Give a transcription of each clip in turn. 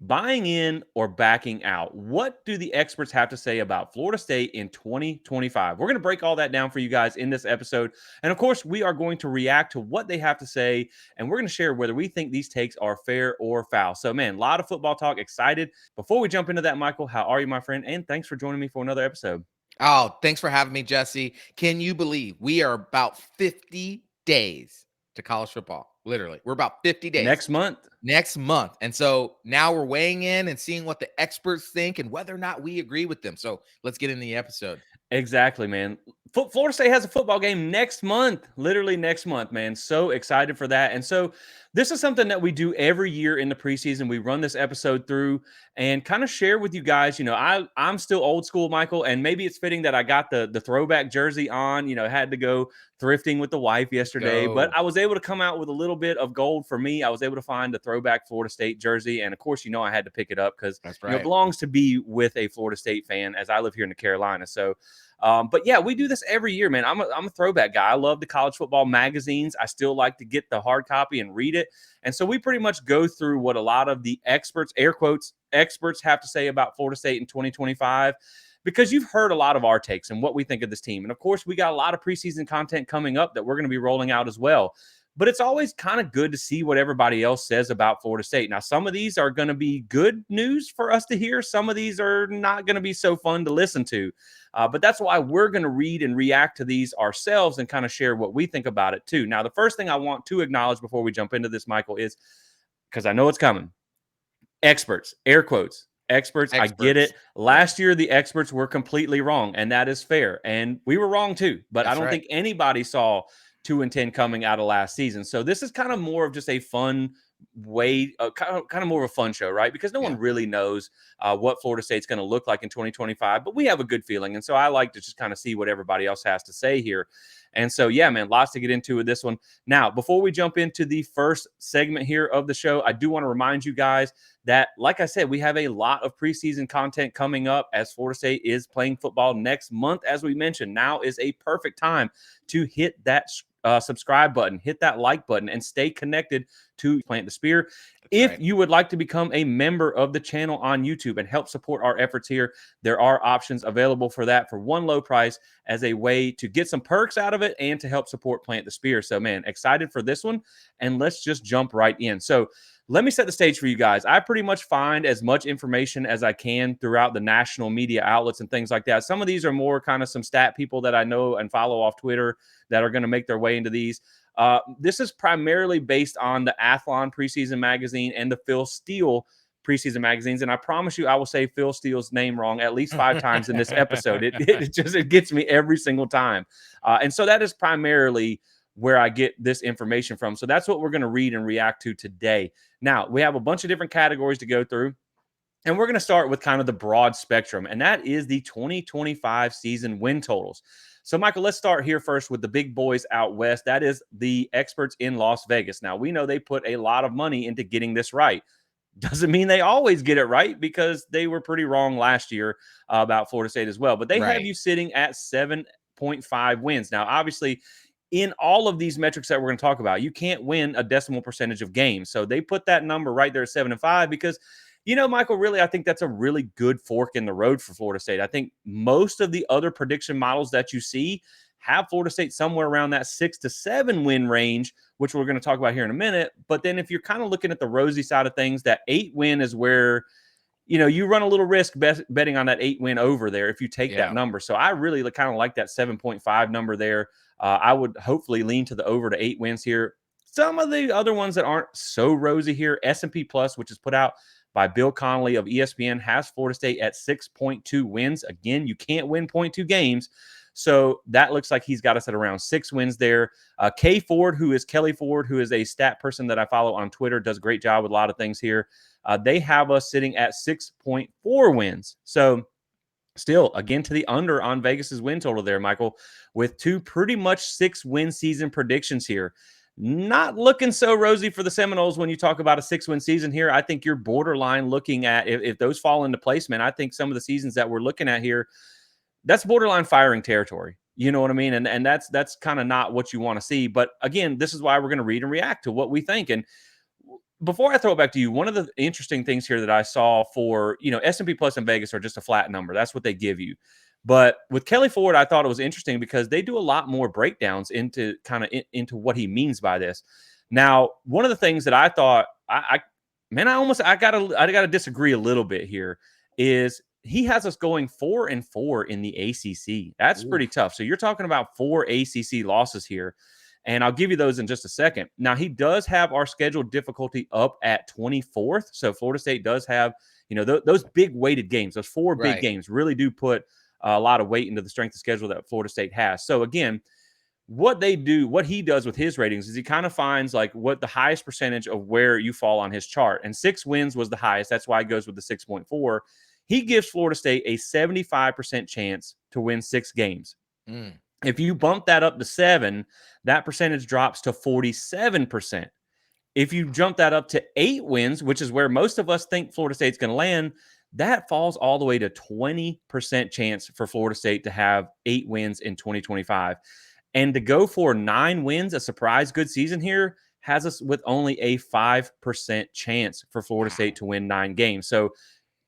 buying in or backing out? What do the experts have to say about Florida State in 2025? We're going to break all that down for you guys in this episode. And of course, we are going to react to what they have to say, and we're going to share whether we think these takes are fair or foul. So, man, a lot of football talk. Excited. Before we jump into that, Michael, how are you, my friend? And thanks for joining me for another episode. Oh, thanks for having me, Jesse. Can you believe we are about 50 days to college football? Literally, we're about 50 days Next month. next month. And so now we're weighing in and seeing what the experts think and whether or not we agree with them. So let's get in the episode. Exactly, man. Florida State has a football game next month, literally next month, man. So excited for that. And so this is something that we do every year in the preseason. We run this episode through and kind of share with you guys. I'm still old school, Michael, and maybe it's fitting that I got the throwback jersey on. Had to go thrifting with the wife yesterday, but Go. I was able to come out with a little bit of gold for me. I was able to find the throwback Florida State jersey, and of course, I had to pick it up because That's it right. belongs to be with a Florida State fan, as I live here in the Carolinas. So. But yeah, we do this every year, man. I'm a throwback guy. I love the college football magazines. I still like to get the hard copy and read it. And so we pretty much go through what a lot of the experts, air quotes, experts have to say about Florida State in 2025, because you've heard a lot of our takes and what we think of this team. And of course, we got a lot of preseason content coming up that we're going to be rolling out as well. But it's always kind of good to see what everybody else says about Florida State. Now, some of these are going to be good news for us to hear. Some of these are not going to be so fun to listen to. But that's why we're going to read and react to these ourselves and kind of share what we think about it too. Now, the first thing I want to acknowledge before we jump into this, Michael, is because I know it's coming. Experts, air quotes. Experts, I get it. Last year, the experts were completely wrong, and that is fair. And we were wrong too. But I don't think anybody saw 2-10 coming out of last season. So this is kind of more of just a fun way, kind of more of a fun show, right? Because no one really knows what Florida State's going to look like in 2025, but we have a good feeling. And so I like to just kind of see what everybody else has to say here. And so, yeah, man, lots to get into with this one. Now, before we jump into the first segment here of the show, I do want to remind you guys that, like I said, we have a lot of preseason content coming up as Florida State is playing football next month. As we mentioned, now is a perfect time to hit that subscribe button, hit that like button, and stay connected to Plant the Spear. If you would like to become a member of the channel on YouTube and help support our efforts here, there are options available for that for one low price as a way to get some perks out of it and to help support Plant the Spear. So, man, excited for this one, and let's just jump right in. So, let me set the stage for you guys. I pretty much find as much information as I can throughout the national media outlets and things like that. Some of these are more kind of some stat people that I know and follow off Twitter that are going to make their way into these. This is primarily based on the Athlon preseason magazine and the Phil Steele preseason magazines. And I promise you, I will say Phil Steele's name wrong at least 5 times in this episode. It gets me every single time. And so that is primarily where I get this information from. So that's what we're going to read and react to today. Now, we have a bunch of different categories to go through, and we're going to start with kind of the broad spectrum, and that is the 2025 season win totals. So, Michael, let's start here first with the big boys out west. That is the experts in Las Vegas. Now, we know they put a lot of money into getting this right. Doesn't mean they always get it right, because they were pretty wrong last year about Florida State as well. But they have you sitting at 7.5 wins. Now, obviously, in all of these metrics that we're going to talk about, you can't win a decimal percentage of games. So they put that number right there at 7-5 because, Michael, really, I think that's a really good fork in the road for Florida State. I think most of the other prediction models that you see have Florida State somewhere around that 6-7 win range, which we're going to talk about here in a minute. But then if you're kind of looking at the rosy side of things, that 8 win is where you run a little risk betting on that 8 win over there if you take that number. So I really kind of like that 7.5 number there. I would hopefully lean to the over to 8 wins here. Some of the other ones that aren't so rosy here, S&P Plus, which is put out by Bill Connolly of ESPN, has Florida State at 6.2 wins. Again, you can't win 0.2 games. So that looks like he's got us at around 6 wins there. Kelly Ford, who is a stat person that I follow on Twitter, does a great job with a lot of things here. They have us sitting at 6.4 wins. So still, again, to the under on Vegas's win total there, Michael, with 2 pretty much 6-win season predictions here. Not looking so rosy for the Seminoles when you talk about a 6-win season here. I think you're borderline looking at, if those fall into place, man, I think some of the seasons that we're looking at here, that's borderline firing territory. You know what I mean? And that's kind of not what you want to see. But again, this is why we're going to read and react to what we think. And before I throw it back to you, one of the interesting things here that I saw for, S&P Plus and Vegas are just a flat number. That's what they give you. But with Kelly Ford, I thought it was interesting because they do a lot more breakdowns into into what he means by this. Now, one of the things that I thought I gotta disagree a little bit here is he has us going 4-4 in the ACC. That's pretty tough. So you're talking about 4 ACC losses here. And I'll give you those in just a second. Now, he does have our scheduled difficulty up at 24th. So Florida State does have, those big weighted games, those 4 big games really do put a lot of weight into the strength of schedule that Florida State has. So again, what he does with his ratings is he kind of finds like what the highest percentage of where you fall on his chart. And 6 wins was the highest. That's why it goes with the 6.4. He gives Florida State a 75% chance to win 6 games. If you bump that up to 7, that percentage drops to 47%. If you jump that up to 8 wins, which is where most of us think Florida State's going to land, that falls all the way to 20% chance for Florida State to have 8 wins in 2025. And to go for 9 wins, a surprise good season here, has us with only a 5% chance for Florida State to win 9 games. So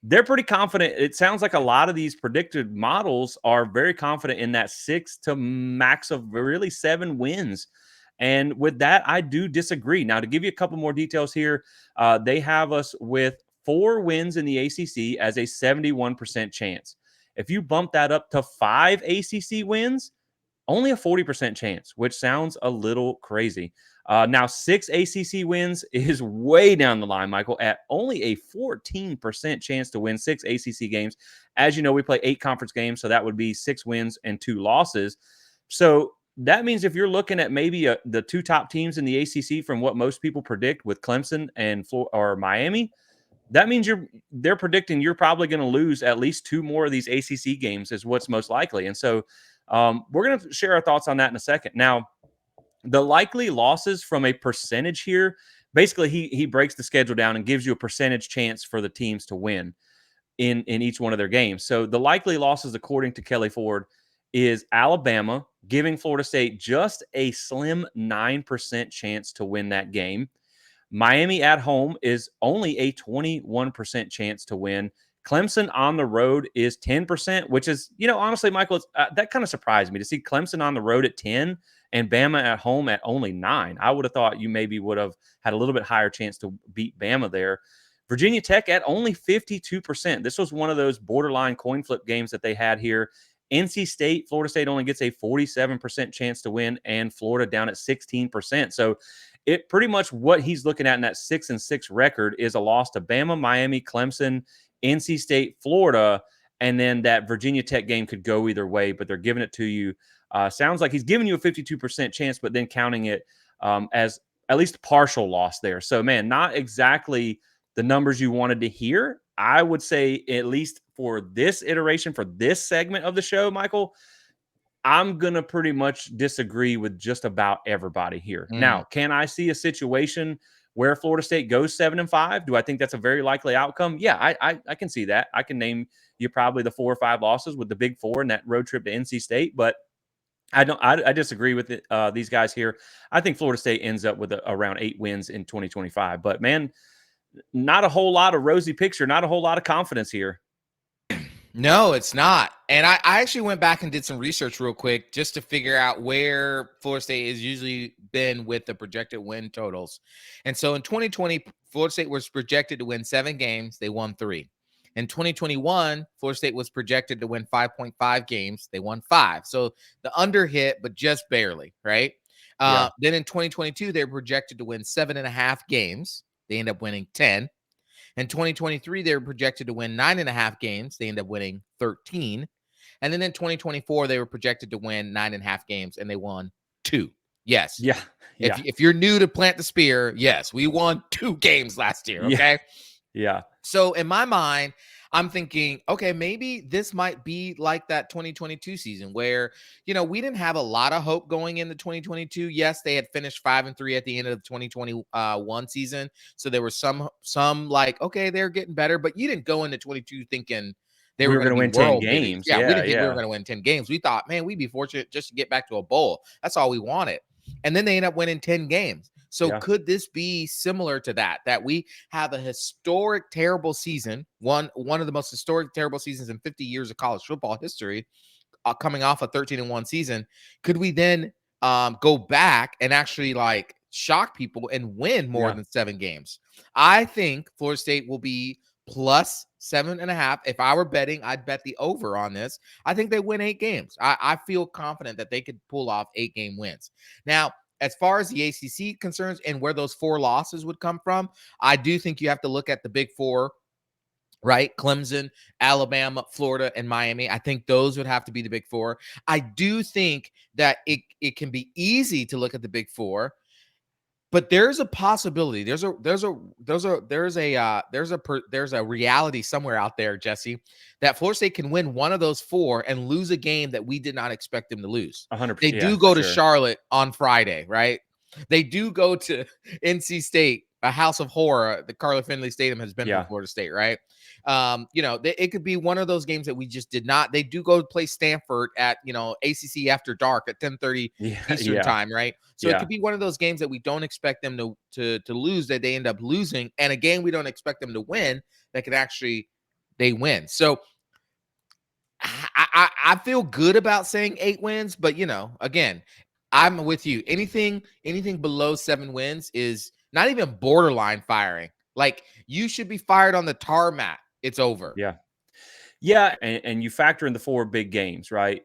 they're pretty confident. It sounds like a lot of these predicted models are very confident in that 6 to max of really 7 wins. And with that, I do disagree. Now, to give you a couple more details here, they have us with 4 wins in the ACC as a 71% chance. If you bump that up to 5 ACC wins, only a 40% chance, which sounds a little crazy. Now, 6 ACC wins is way down the line, Michael, at only a 14% chance to win 6 ACC games. As you know, we play 8 conference games, so that would be 6 wins and 2 losses. So that means if you're looking at maybe the 2 top teams in the ACC from what most people predict with Clemson and or Miami, that means they're predicting you're probably going to lose at least 2 more of these ACC games is what's most likely. And so we're going to share our thoughts on that in a second. Now, the likely losses from a percentage here, basically he breaks the schedule down and gives you a percentage chance for the teams to win in each one of their games. So the likely losses, according to Kelly Ford, is Alabama, giving Florida State just a slim 9% chance to win that game. Miami at home is only a 21% chance to win. Clemson on the road is 10%, which is, honestly, Michael, that kind of surprised me to see Clemson on the road at 10 and Bama at home at only 9. I would have thought you maybe would have had a little bit higher chance to beat Bama there. Virginia Tech at only 52%. This was one of those borderline coin flip games that they had here. NC State, Florida State only gets a 47% chance to win, and Florida down at 16%. So it pretty much what he's looking at in that 6-6 record is a loss to Bama, Miami, Clemson, NC State, Florida, and then that Virginia Tech game could go either way, but they're giving it to you. Sounds like he's giving you a 52% chance, but then counting it as at least partial loss there. So, man, not exactly the numbers you wanted to hear. I would say, at least for this iteration, for this segment of the show, Michael, I'm going to pretty much disagree with just about everybody here. Now, can I see a situation where Florida State goes 7-5? Do I think that's a very likely outcome? Yeah, I can see that. I can name you probably the 4 or 5 losses with the big 4 and that road trip to NC State, but I disagree with it, these guys here. I think Florida State ends up with around 8 wins in 2025. But, man, not a whole lot of rosy picture, not a whole lot of confidence here. No, it's not. And I actually went back and did some research real quick just to figure out where Florida State has usually been with the projected win totals. And so in 2020, Florida State was projected to win 7 games. They won 3. In 2021, Florida State was projected to win 5.5 games. They won 5. So the under hit, but just barely, right? Then in 2022, they were projected to win 7.5 games. They end up winning 10. In 2023, they were projected to win 9.5 games. They ended up winning 13. And then in 2024, they were projected to win 9.5 games, and they won 2. Yes. Yeah. If you're new to Plant the Spear, yes, we won 2 games last year, okay? Yeah. So in my mind, I'm thinking, okay, maybe this might be like that 2022 season where, we didn't have a lot of hope going into 2022. Yes, they had finished 5-3 at the end of the 2021 season. So there was some like, okay, they're getting better, but you didn't go into 22 thinking they were going to win 10 games. Yeah, we didn't think we were going to win 10 games. We thought, man, we'd be fortunate just to get back to a bowl. That's all we wanted. And then they end up winning 10 games. So Yeah. could this be similar to that we have a historic terrible season, one of the most historic terrible seasons in 50 years of college football history, coming off a 13-1 season? Could we then go back and actually like shock people and win more Yeah. than 7 games? I think Florida State will be plus 7.5. If I were betting, I'd bet the over on this. I think they win 8 games. I feel confident that they could pull off 8-game wins. Now, as far as the ACC concerns and where those 4 losses would come from, I do think you have to look at the big 4, right? Clemson, Alabama, Florida, and Miami. I think those would have to be the big 4. I do think that it can be easy to look at the big 4, but there's a possibility. There's a reality somewhere out there, Jesse, that Florida State can win one of those 4 and lose a game that we did not expect them to lose. 100%. They Yeah, do for go to sure. Charlotte on Friday, right? They do go to NC State, a house of horror. The Carla Finley Stadium has been for Yeah. Florida State, right? It could be one of those games that we just did not. They do go play Stanford at ACC after dark at 10:30 Yeah. Eastern Yeah. time, right? So it Yeah. could be one of those games that we don't expect them to lose, that they end up losing, and a game we don't expect them to win that could actually they win. So I feel good about saying 8 wins, but again, I'm with you. Anything below 7 wins is not even borderline firing. Like, you should be fired on the tarmac. It's over. Yeah. Yeah, and you factor in the 4 big games, right?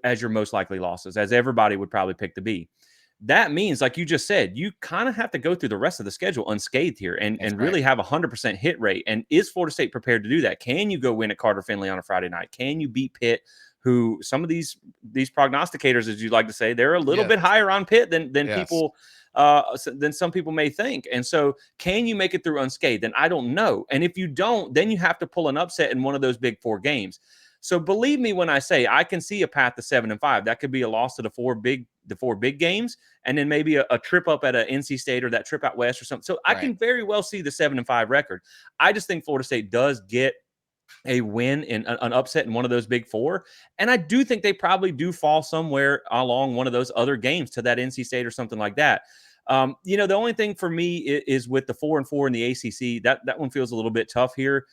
As your most likely losses, as everybody would probably pick to be. That means, like you just said, you kind of have to go through the rest of the schedule unscathed here That's and right. really have 100% hit rate. And is Florida State prepared to do that? Can you go win at Carter Finley on a Friday night? Can you beat Pitt, who some of these prognosticators, as you like to say, they're a little Yes. bit higher on Pitt than Yes. people than some people may think. And so, can you make it through unscathed? And I don't know. And if you don't, then you have to pull an upset in one of those big 4 games. So believe me when I say I can see a path to 7-5. That could be a loss to the 4 big games, and then maybe a trip up at a NC State or that trip out west or something. So I can very well see the 7-5 record. I just think Florida State does get a win in an upset in one of those big 4. And I do think they probably do fall somewhere along one of those other games to that NC State or something like that. The only thing for me is with the 4-4 in the ACC, that one feels a little bit tough here.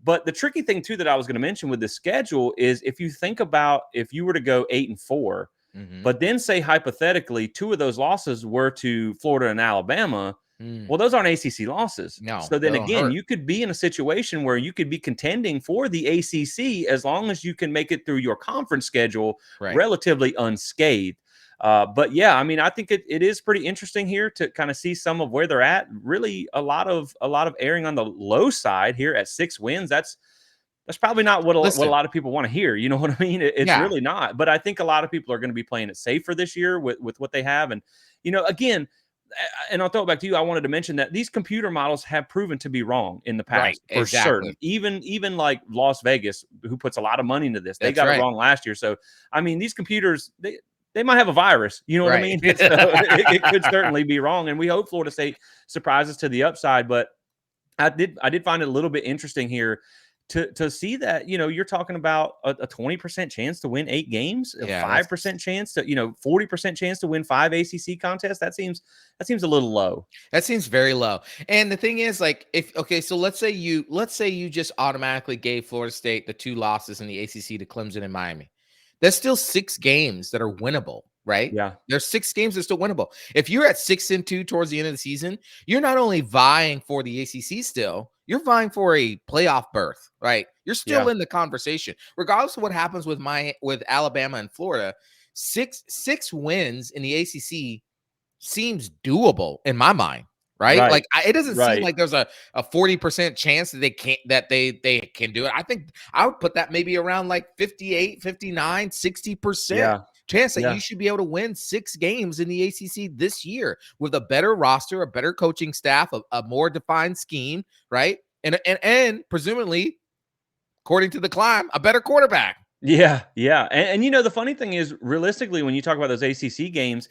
But the tricky thing too that I was going to mention with the schedule is if you think about if you were to go 8-4, but then say hypothetically 2 of those losses were to Florida and Alabama, well, those aren't ACC losses. No, So then again, hurt. you could be in a situation where you could be contending for the ACC as long as you can make it through your conference schedule relatively unscathed. But yeah, I mean, I think it is pretty interesting here to kind of see some of where they're at. Really, a lot of erring on the low side here at 6 wins. That's probably not what a lot of people want to hear. You know what I mean? It's really not. But I think a lot of people are going to be playing it safer this year with what they have. And again, and I'll throw it back to you. I wanted to mention that these computer models have proven to be wrong in the past for certain. Even like Las Vegas, who puts a lot of money into this, they got it wrong last year. So I mean, these computers they might have a virus. You know what I mean? So it could certainly be wrong. And we hope Florida State surprises to the upside. But I did find it a little bit interesting here to see that, you're talking about a 20% chance to win 8 games, a 5% chance to, 40% chance to win 5 ACC contests. That seems a little low. That seems very low. And the thing is, like, so let's say you just automatically gave Florida State the 2 losses in the ACC to Clemson and Miami. There's still 6 games that are winnable, right? Yeah. There's 6 games that are still winnable. If you're at 6-2 towards the end of the season, you're not only vying for the ACC still, you're vying for a playoff berth, right? You're still in the conversation. Regardless of what happens with Alabama and Florida, 6 wins in the ACC seems doable in my mind. Right? Like, it doesn't seem like there's a 40% chance that they can do it. I think I would put that maybe around like 58, 59, 60% chance that you should be able to win 6 games in the ACC this year with a better roster, a better coaching staff, a more defined scheme, right? And presumably, according to the climb, a better quarterback. Yeah. And the funny thing is, realistically, when you talk about those ACC games,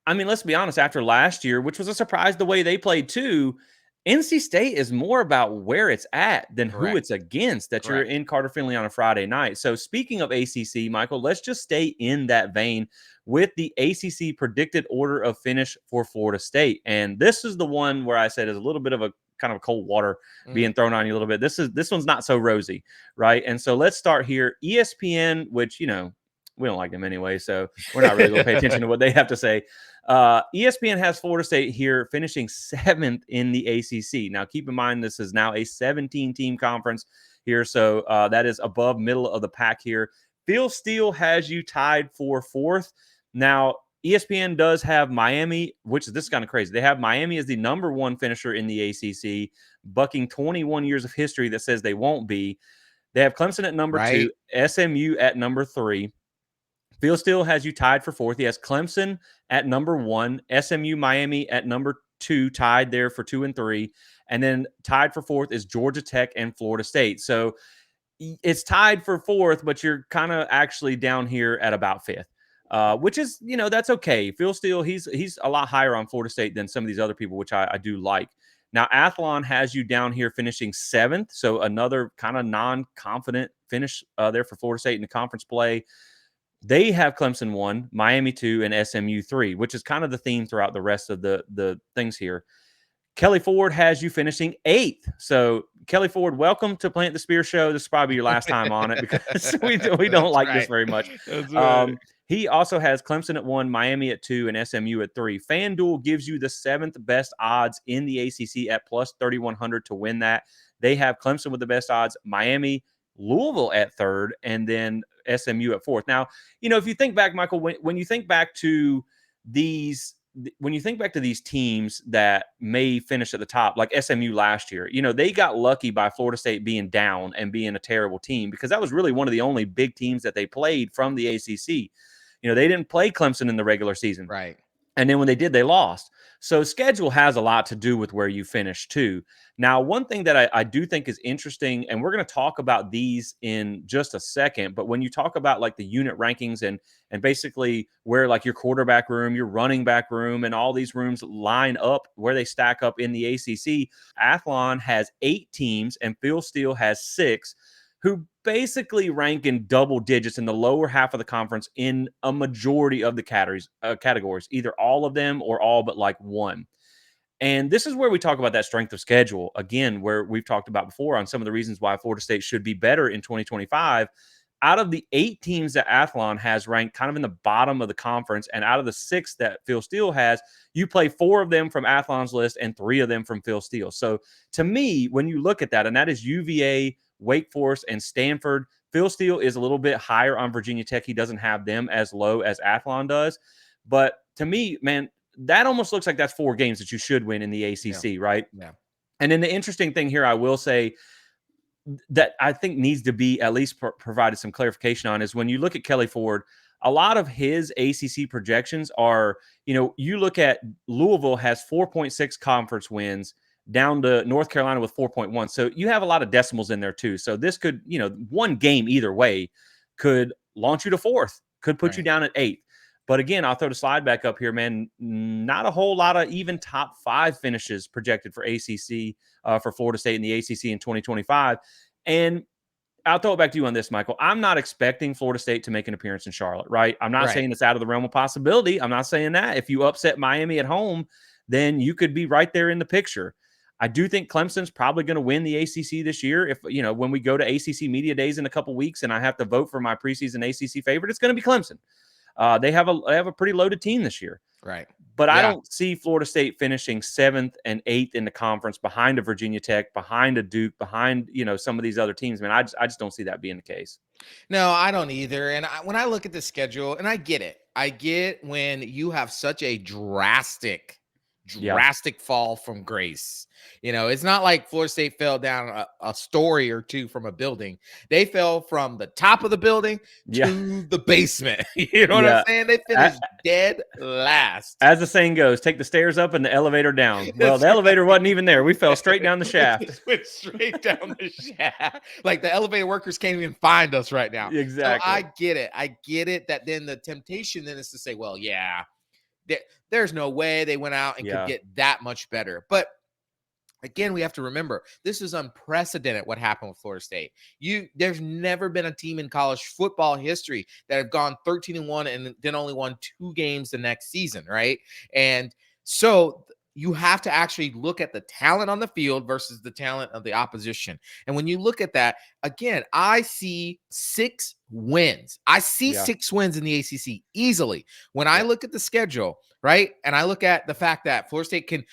I mean, let's be honest, after last year, which was a surprise the way they played too, NC State is more about where it's at than who Correct. it's against, that you're Correct. in Carter Finley on a Friday night. So, speaking of ACC, Michael, let's just stay in that vein with the ACC predicted order of finish for Florida State. And this is the one where I said is a little bit of a kind of cold water being thrown on you a little bit. This one's not so rosy, right? And so let's start here. ESPN, which, we don't like them anyway, so we're not really going to pay attention to what they have to say. ESPN has Florida State here finishing 7th in the ACC. Now, keep in mind, this is now a 17-team conference here, so that is above middle of the pack here. Phil Steele has you tied for 4th. Now, ESPN does have Miami, which is this is kind of crazy. They have Miami as the number 1 finisher in the ACC, bucking 21 years of history that says they won't be. They have Clemson at number 2, SMU at number 3. Phil Steele has you tied for 4th. He has Clemson at number 1, SMU, Miami at number 2, tied there for 2 and 3. And then tied for 4th is Georgia Tech and Florida State. So it's tied for 4th, but you're kind of actually down here at about 5th. Which is, that's okay. Phil Steele, he's a lot higher on Florida State than some of these other people, which I do like. Now, Athlon has you down here finishing 7th, so another kind of non-confident finish there for Florida State in the conference play. They have Clemson 1, Miami 2, and SMU 3, which is kind of the theme throughout the rest of the things here. Kelly Ford has you finishing 8th. So, Kelly Ford, welcome to Plant the Spear Show. This is probably your last time on it because we don't like this very much. That's right. He also has Clemson at 1, Miami at 2, and SMU at 3. FanDuel gives you the 7th best odds in the ACC at plus 3,100 to win that. They have Clemson with the best odds, Miami, Louisville at 3rd, and then SMU at 4th. Now, if you think back, Michael, when you think back to these teams that may finish at the top, like SMU last year, they got lucky by Florida State being down and being a terrible team because that was really one of the only big teams that they played from the ACC. They didn't play Clemson in the regular season. Right. And then when they did, they lost. So schedule has a lot to do with where you finish too. Now, one thing that I do think is interesting, and we're going to talk about these in just a second, but when you talk about like the unit rankings and basically where like your quarterback room, your running back room, and all these rooms line up where they stack up in the ACC, Athlon has 8 teams and Phil Steele has 6 who basically rank in double digits in the lower half of the conference in a majority of the categories, either all of them or all but like one. And this is where we talk about that strength of schedule, again, where we've talked about before on some of the reasons why Florida State should be better in 2025. Out of the 8 teams that Athlon has ranked kind of in the bottom of the conference, and out of the 6 that Phil Steele has, you play 4 of them from Athlon's list and 3 of them from Phil Steele. So to me, when you look at that, and that is UVA, Wake Forest, and Stanford, Phil Steele is a little bit higher on Virginia Tech. He doesn't have them as low as Athlon does. But to me, man, that almost looks like that's 4 games that you should win in the ACC, right? Yeah. And then the interesting thing here, I will say, that I think needs to be at least provided some clarification on is when you look at Kelly Ford, a lot of his ACC projections are, you look at Louisville has 4.6 conference wins down to North Carolina with 4.1. So you have a lot of decimals in there too. So this could, one game either way could launch you to 4th, could put you down at 8th. But again, I'll throw the slide back up here, man. Not a whole lot of even top 5 finishes projected for ACC for Florida State in the ACC in 2025. And I'll throw it back to you on this, Michael. I'm not expecting Florida State to make an appearance in Charlotte, right? I'm not saying it's out of the realm of possibility. I'm not saying that. If you upset Miami at home, then you could be right there in the picture. I do think Clemson's probably going to win the ACC this year. If, when we go to ACC Media Days in a couple weeks and I have to vote for my preseason ACC favorite, it's going to be Clemson. They have a pretty loaded team this year. Right. But I don't see Florida State finishing 7th and 8th in the conference behind a Virginia Tech, behind a Duke, behind, some of these other teams. Man, I just don't see that being the case. No, I don't either. And when I look at the schedule, and I get it. I get when you have such a drastic fall from grace. It's not like Florida State fell down a story or 2 from a building. They fell from the top of the building to the basement. You know what I'm saying? They finished dead last. As the saying goes, take the stairs up and the elevator down. Well, the elevator wasn't even there. We fell straight down the shaft. Went straight down the shaft. Like the elevator workers can't even find us right now. Exactly. So I get it. I get it that then the temptation then is to say, well, yeah, there's no way they went out and could get that much better. But Again, we have to remember this is unprecedented what happened with Florida State. There's never been a team in college football history that have gone 13-1 and then only won 2 games the next season, right? And so you have to actually look at the talent on the field versus the talent of the opposition. And when you look at that, again, I see 6 wins. I see Yeah. 6 wins in the ACC easily. When I Yep. look at the schedule, right? And I look at the fact that Florida State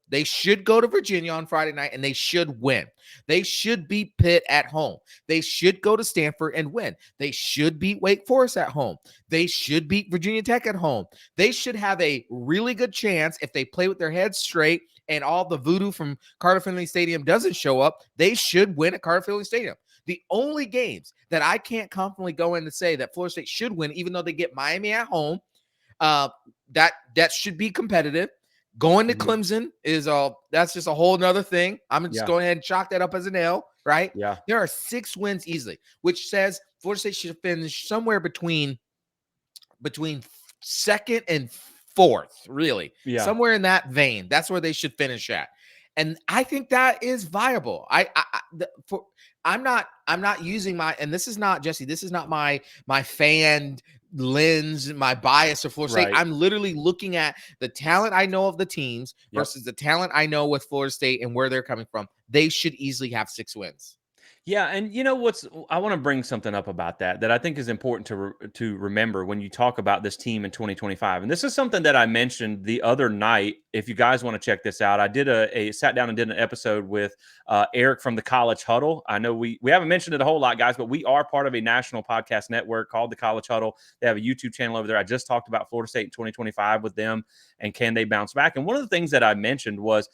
they should go to Virginia on Friday night and they should win. They should beat Pitt at home. They should go to Stanford and win. They should beat Wake Forest at home. They should beat Virginia Tech at home. They should have a really good chance if they play with their heads straight and all the voodoo from Carter Finley Stadium doesn't show up. They should win at Carter Finley Stadium. The only games that I can't confidently go in to say that Florida State should win, even though they get Miami at home, that should be competitive. Going to Clemson that's just a whole nother thing. I'm just going ahead and chalk that up as an L, right? Yeah. There are 6 wins easily, which says Florida State should finish somewhere between second and fourth, really. Yeah. Somewhere in that vein. That's where they should finish at. And I think that is viable. I'm not using and this is not, Jesse, this is not my fan lens, my bias of Florida State. Right. I'm literally looking at the talent I know of the teams versus the talent I know with Florida State and where they're coming from. They should easily have 6 wins. Yeah, and you know I want to bring something up about that I think is important to remember when you talk about this team in 2025. And this is something that I mentioned the other night. If you guys want to check this out, I did sat down and did an episode with Eric from the College Huddle. I know we haven't mentioned it a whole lot, guys, but we are part of a national podcast network called the College Huddle. They have a YouTube channel over there. I just talked about Florida State in 2025 with them and can they bounce back. And one of the things that I mentioned was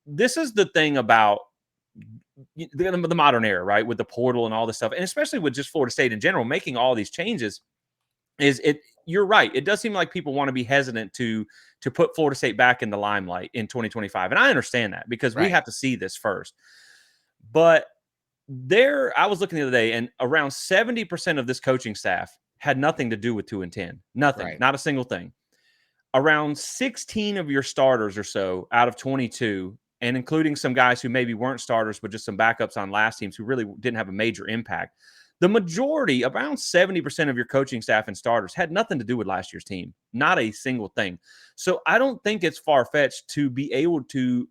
this is the thing about the modern era, right? With the portal and all this stuff, and especially with just Florida State in general, making all these changes you're right. It does seem like people want to be hesitant to put Florida State back in the limelight in 2025. And I understand that because we have to see this first. But I was looking the other day and around 70% of this coaching staff had nothing to do with 2 and 10. Nothing, not a single thing. Around 16 of your starters or so out of 22, and including some guys who maybe weren't starters, but just some backups on last teams who really didn't have a major impact. The majority, around 70% of your coaching staff and starters had nothing to do with last year's team. Not a single thing. So I don't think it's far-fetched to be able to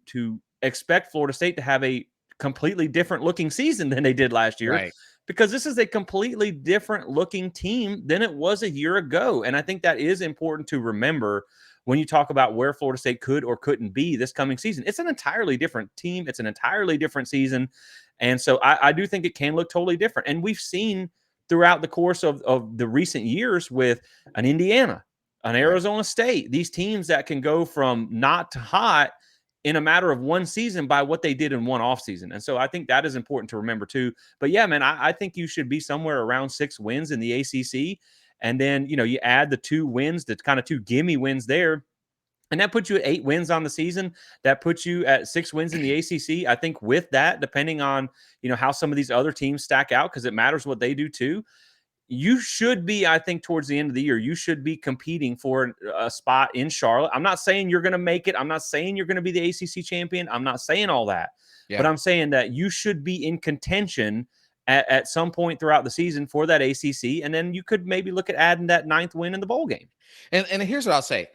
expect Florida State to have a completely different looking season than they did last year. Because this is a completely different looking team than it was a year ago. And I think that is important to remember when you talk about where Florida State could or couldn't be this coming season. It's an entirely different team. It's an entirely different season. And so I do think it can look totally different. And we've seen throughout the course of the recent years with an Indiana, an Arizona State, these teams that can go from not to hot in a matter of one season by what they did in one offseason. And so I think that is important to remember too. But yeah, man, I think you should be somewhere around 6 wins in the ACC. And then, you add the 2 wins, the kind of 2 gimme wins there. And that puts you at 8 wins on the season. That puts you at 6 wins in the ACC. I think with that, depending on, how some of these other teams stack out, because it matters what they do too, you should be, I think, towards the end of the year, you should be competing for a spot in Charlotte. I'm not saying you're going to make it. I'm not saying you're going to be the ACC champion. I'm not saying all that. Yeah. But I'm saying that you should be in contention at some point throughout the season for that ACC. And then you could maybe look at adding that 9th win in the bowl game. And here's what I'll say.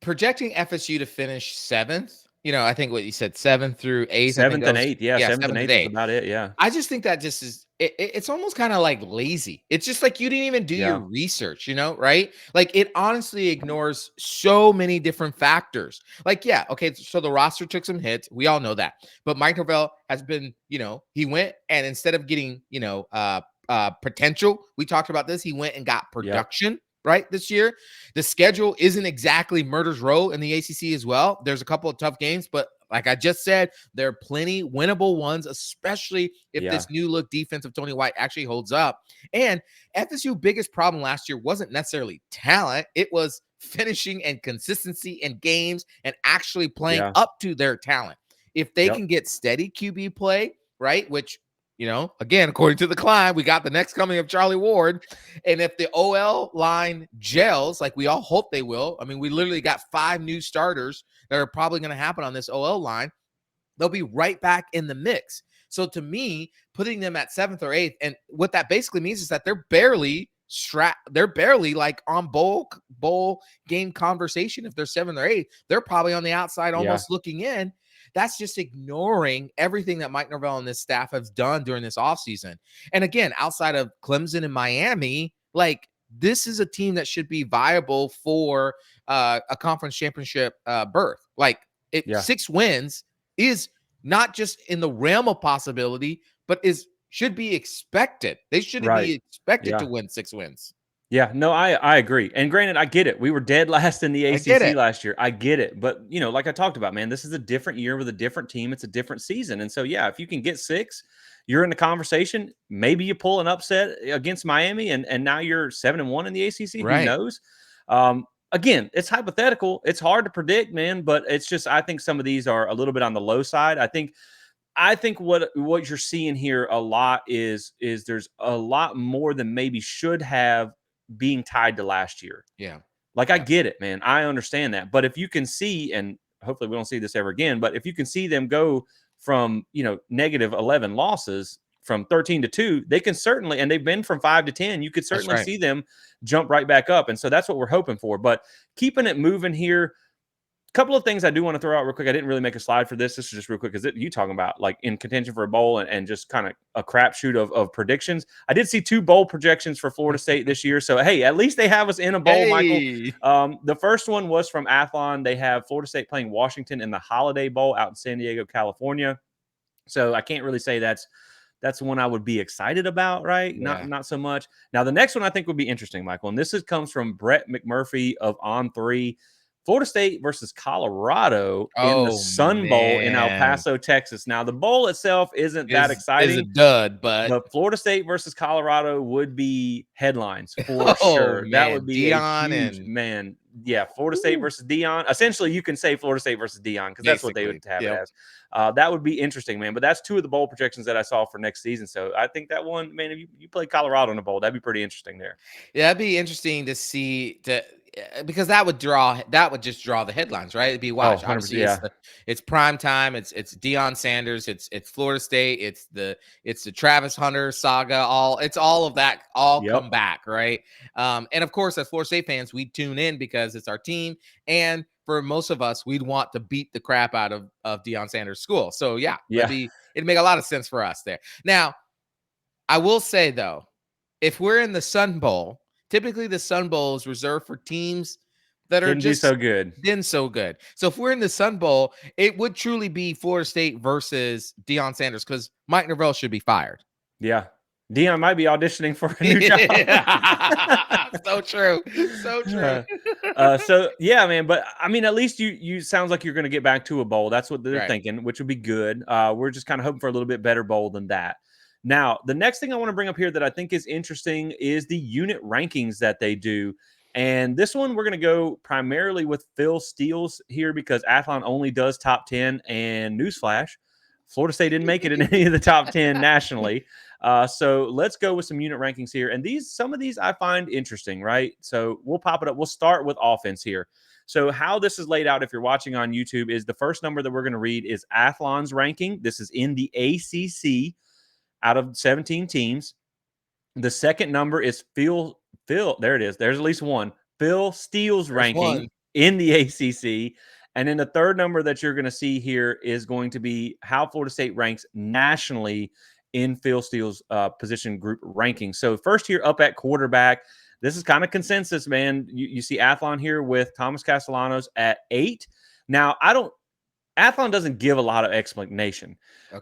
Projecting FSU to finish 7th, I think what you said, 7th through 8th. 7th and 8th. Yeah, 7th and 8th is about it. Yeah. I just think that just is, it's almost kind of like lazy. It's just like you didn't even do your research, right? Like it honestly ignores so many different factors. Like, yeah, okay, so the roster took some hits. We all know that. But Mike Norvell has been, he went and instead of getting, potential, we talked about this, he went and got production. Yep. Right this year, the schedule isn't exactly murder's row in the ACC as well. There's a couple of tough games, but like I just said, there are plenty winnable ones, especially if this new look defense of Tony White actually holds up. And FSU's biggest problem last year wasn't necessarily talent. It was finishing and consistency in games and actually playing up to their talent. If they can get steady QB play, right, which again, according to the Climb, we got the next coming of Charlie Ward. And if the OL line gels, like we all hope they will, I mean, we literally got 5 new starters that are probably going to happen on this OL line, they'll be right back in the mix. So to me, putting them at 7th or 8th, and what that basically means is that they're barely like on bowl game conversation. If they're 7th or 8th, they're probably on the outside, almost looking in. That's just ignoring everything that Mike Norvell and this staff has done during this offseason. And again, outside of Clemson and Miami, like, this is a team that should be viable for a conference championship berth. Like, 6 wins is not just in the realm of possibility, but should be expected. They should be expected to win 6 wins. Yeah, no, I agree. And granted, I get it. We were dead last in the ACC last year. I get it. But, like I talked about, man, this is a different year with a different team. It's a different season. And so, yeah, if you can get 6, you're in the conversation. Maybe you pull an upset against Miami, and now you're 7-1 in the ACC. Who knows? Again, it's hypothetical. It's hard to predict, man. But it's just, I think some of these are a little bit on the low side. I think what you're seeing here a lot is there's a lot more than maybe should have being tied to last year. Yeah. I get it, man. I understand that. But if you can see, and hopefully we don't see this ever again, but if you can see them go from, negative 11 losses from 13 to 2, they can certainly, and they've been from 5 to 10, you could certainly see them jump right back up. And so that's what we're hoping for. But keeping it moving here, couple of things I do want to throw out real quick. I didn't really make a slide for this. This is just real quick because you talking about like in contention for a bowl and just kind of a crapshoot of predictions. I did see 2 bowl projections for Florida State this year. So, hey, at least they have us in a bowl, Michael. The first one was from Athlon. They have Florida State playing Washington in the Holiday Bowl out in San Diego, California. So I can't really say that's one I would be excited about, right? Yeah. Not so much. Now, the next one I think would be interesting, Michael. And this comes from Brett McMurphy of On3. Florida State versus Colorado in the Sun Bowl in El Paso, Texas. Now, the bowl itself isn't that exciting. It's a dud, but Florida State versus Colorado would be headlines for sure. Man. That would be Dion a huge, man. Yeah, Florida State versus Dion. Essentially, you can say Florida State versus Dion because that's what they would have it as. That would be interesting, man. But that's 2 of the bowl projections that I saw for next season. So I think that one, man, if you play Colorado in a bowl, that'd be pretty interesting there. Yeah, that'd be interesting to see because that would just draw the headlines, right? It'd be watched. Obviously, it's prime time. It's Deion Sanders. It's Florida State. It's the Travis Hunter saga. It's all of that come back, right? And of course, as Florida State fans, we tune in because it's our team, and for most of us, we'd want to beat the crap out of Deion Sanders' school. So it'd make a lot of sense for us there. Now, I will say though, if we're in the Sun Bowl, typically the Sun Bowl is reserved for teams that are just so good. So if we're in the Sun Bowl, it would truly be Florida State versus Deion Sanders because Mike Norvell should be fired. Yeah. Deion might be auditioning for a new job. So true. So true. So yeah, man. But I mean, at least you sounds like you're going to get back to a bowl. That's what they're thinking, which would be good. We're just kind of hoping for a little bit better bowl than that. Now, the next thing I want to bring up here that I think is interesting is the unit rankings that they do. And this one, we're going to go primarily with Phil Steele's here because Athlon only does top 10. And newsflash, Florida State didn't make it in any of the top 10 nationally. So let's go with some unit rankings here. And some of these I find interesting, right? So we'll pop it up. We'll start with offense here. So how this is laid out, if you're watching on YouTube, is the first number that we're going to read is Athlon's ranking. This is in the ACC. Out of 17 teams. The second number is Phil. There it is. There's at least one. Phil Steele's ranking in the ACC. And then the third number that you're going to see here is going to be how Florida State ranks nationally in Phil Steele's position group ranking. So first here up at quarterback, this is kind of consensus, man. You see Athlon here with Thomas Castellanos at 8. Now, Athlon doesn't give a lot of explanation,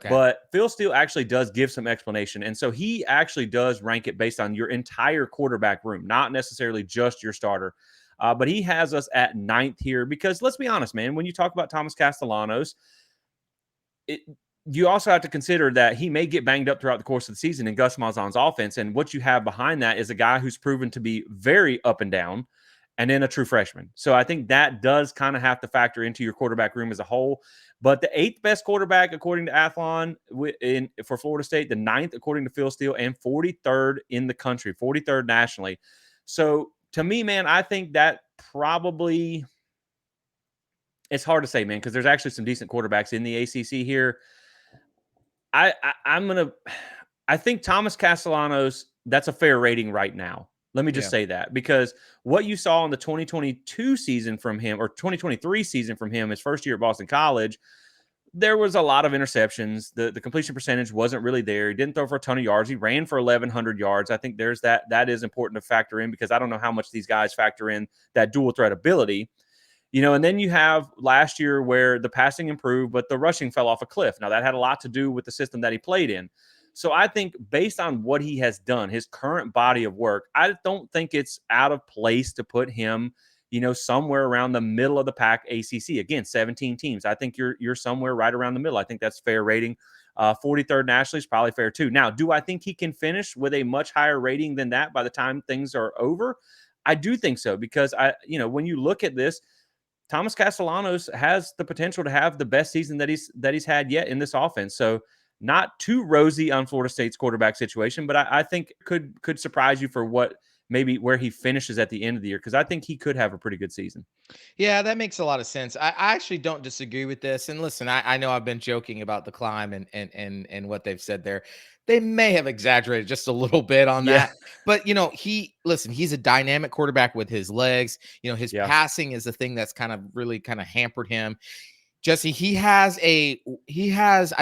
but Phil Steele actually does give some explanation. And so he actually does rank it based on your entire quarterback room, not necessarily just your starter. But he has us at 9th here because let's be honest, man, when you talk about Thomas Castellanos, you also have to consider that he may get banged up throughout the course of the season in Gus Malzahn's offense. And what you have behind that is a guy who's proven to be very up and down, and then a true freshman. So I think that does kind of have to factor into your quarterback room as a whole. But the 8th best quarterback, according to Athlon, for Florida State, the 9th, according to Phil Steele, and 43rd in the country, 43rd nationally. So to me, man, I think that probably It's hard to say, man, because there's actually some decent quarterbacks in the ACC here. I'm gonna. I think Thomas Castellanos. That's a fair rating right now. Let me just Yeah. say that because what you saw in the 2022 season from him or 2023 season from him, his first year at Boston College, there was a lot of interceptions. The completion percentage wasn't really there. He didn't throw for a ton of yards. He ran for 1,100 yards. I think there's that is important to factor in because I don't know how much these guys factor in that dual threat ability. And then you have last year where the passing improved, but the rushing fell off a cliff. Now, that had a lot to do with the system that he played in. So I think based on what he has done, his current body of work, I don't think it's out of place to put him, somewhere around the middle of the pack ACC. Again, 17 teams. I think you're somewhere right around the middle. I think that's fair rating. 43rd nationally is probably fair too. Now, do I think he can finish with a much higher rating than that by the time things are over? I do think so because when you look at this, Thomas Castellanos has the potential to have the best season that he's had yet in this offense. So not too rosy on Florida State's quarterback situation, but I think could surprise you for what maybe where he finishes at the end of the year because I think he could have a pretty good season. Yeah, that makes a lot of sense. I actually don't disagree with this. And listen, I know I've been joking about the climb and what they've said there. They may have exaggerated just a little bit on Yeah, that. But he's a dynamic quarterback with his legs. His yeah, passing is the thing that's kind of really kind of hampered him. Jesse, he has I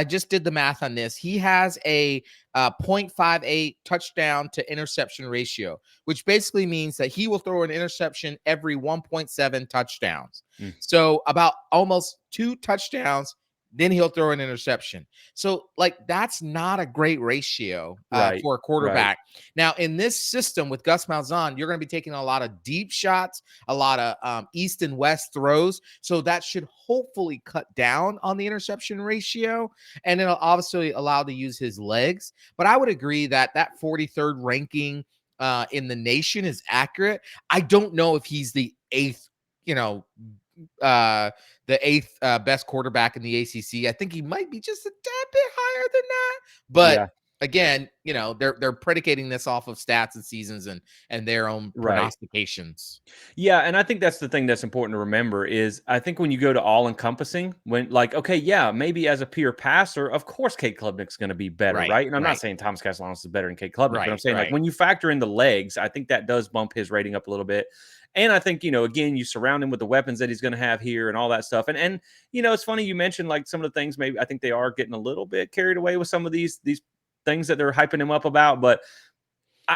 just did the math on this. He has a 0.58 touchdown to interception ratio, which basically means that he will throw an interception every 1.7 touchdowns. mm, So about almost 2 touchdowns, then he'll throw an interception. So that's not a great ratio right, for a right, quarterback. Now in this system with Gus Malzahn, you're going to be taking a lot of deep shots, a lot of east and west throws. So that should hopefully cut down on the interception ratio. And it'll obviously allow to use his legs. But I would agree that 43rd ranking in the nation is accurate. I don't know if he's the eighth, you know, the eighth best quarterback in the ACC. I think he might be just a tad bit higher than that. But yeah, again, they're predicating this off of stats and seasons and their own right. prognostications. Yeah, and I think that's the thing that's important to remember is I think when you go to all encompassing, when okay, yeah, maybe as a pure passer, of course Kate Klubnik's going to be better, Right, right? And I'm not right, saying Thomas Castellanos is better than Kate Klubnik, but I'm right, saying like right. when you factor in the legs, I think that does bump his rating up a little bit. And I think, again, you surround him with the weapons that he's going to have here and all that stuff. And it's funny you mentioned like some of the things maybe I think they are getting a little bit carried away with some of these things that they're hyping him up about, but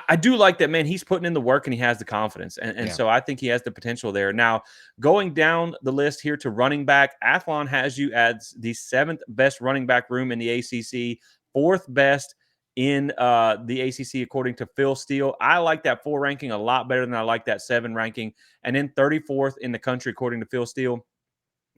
I do like that, man. He's putting in the work and he has the confidence. And Yeah. so I think he has the potential there. Now, going down the list here to running back, Athlon has you as the 7th best running back room in the ACC, 4th best in the ACC, according to Phil Steele. I like that 4 ranking a lot better than I like that 7 ranking. And then 34th in the country, according to Phil Steele.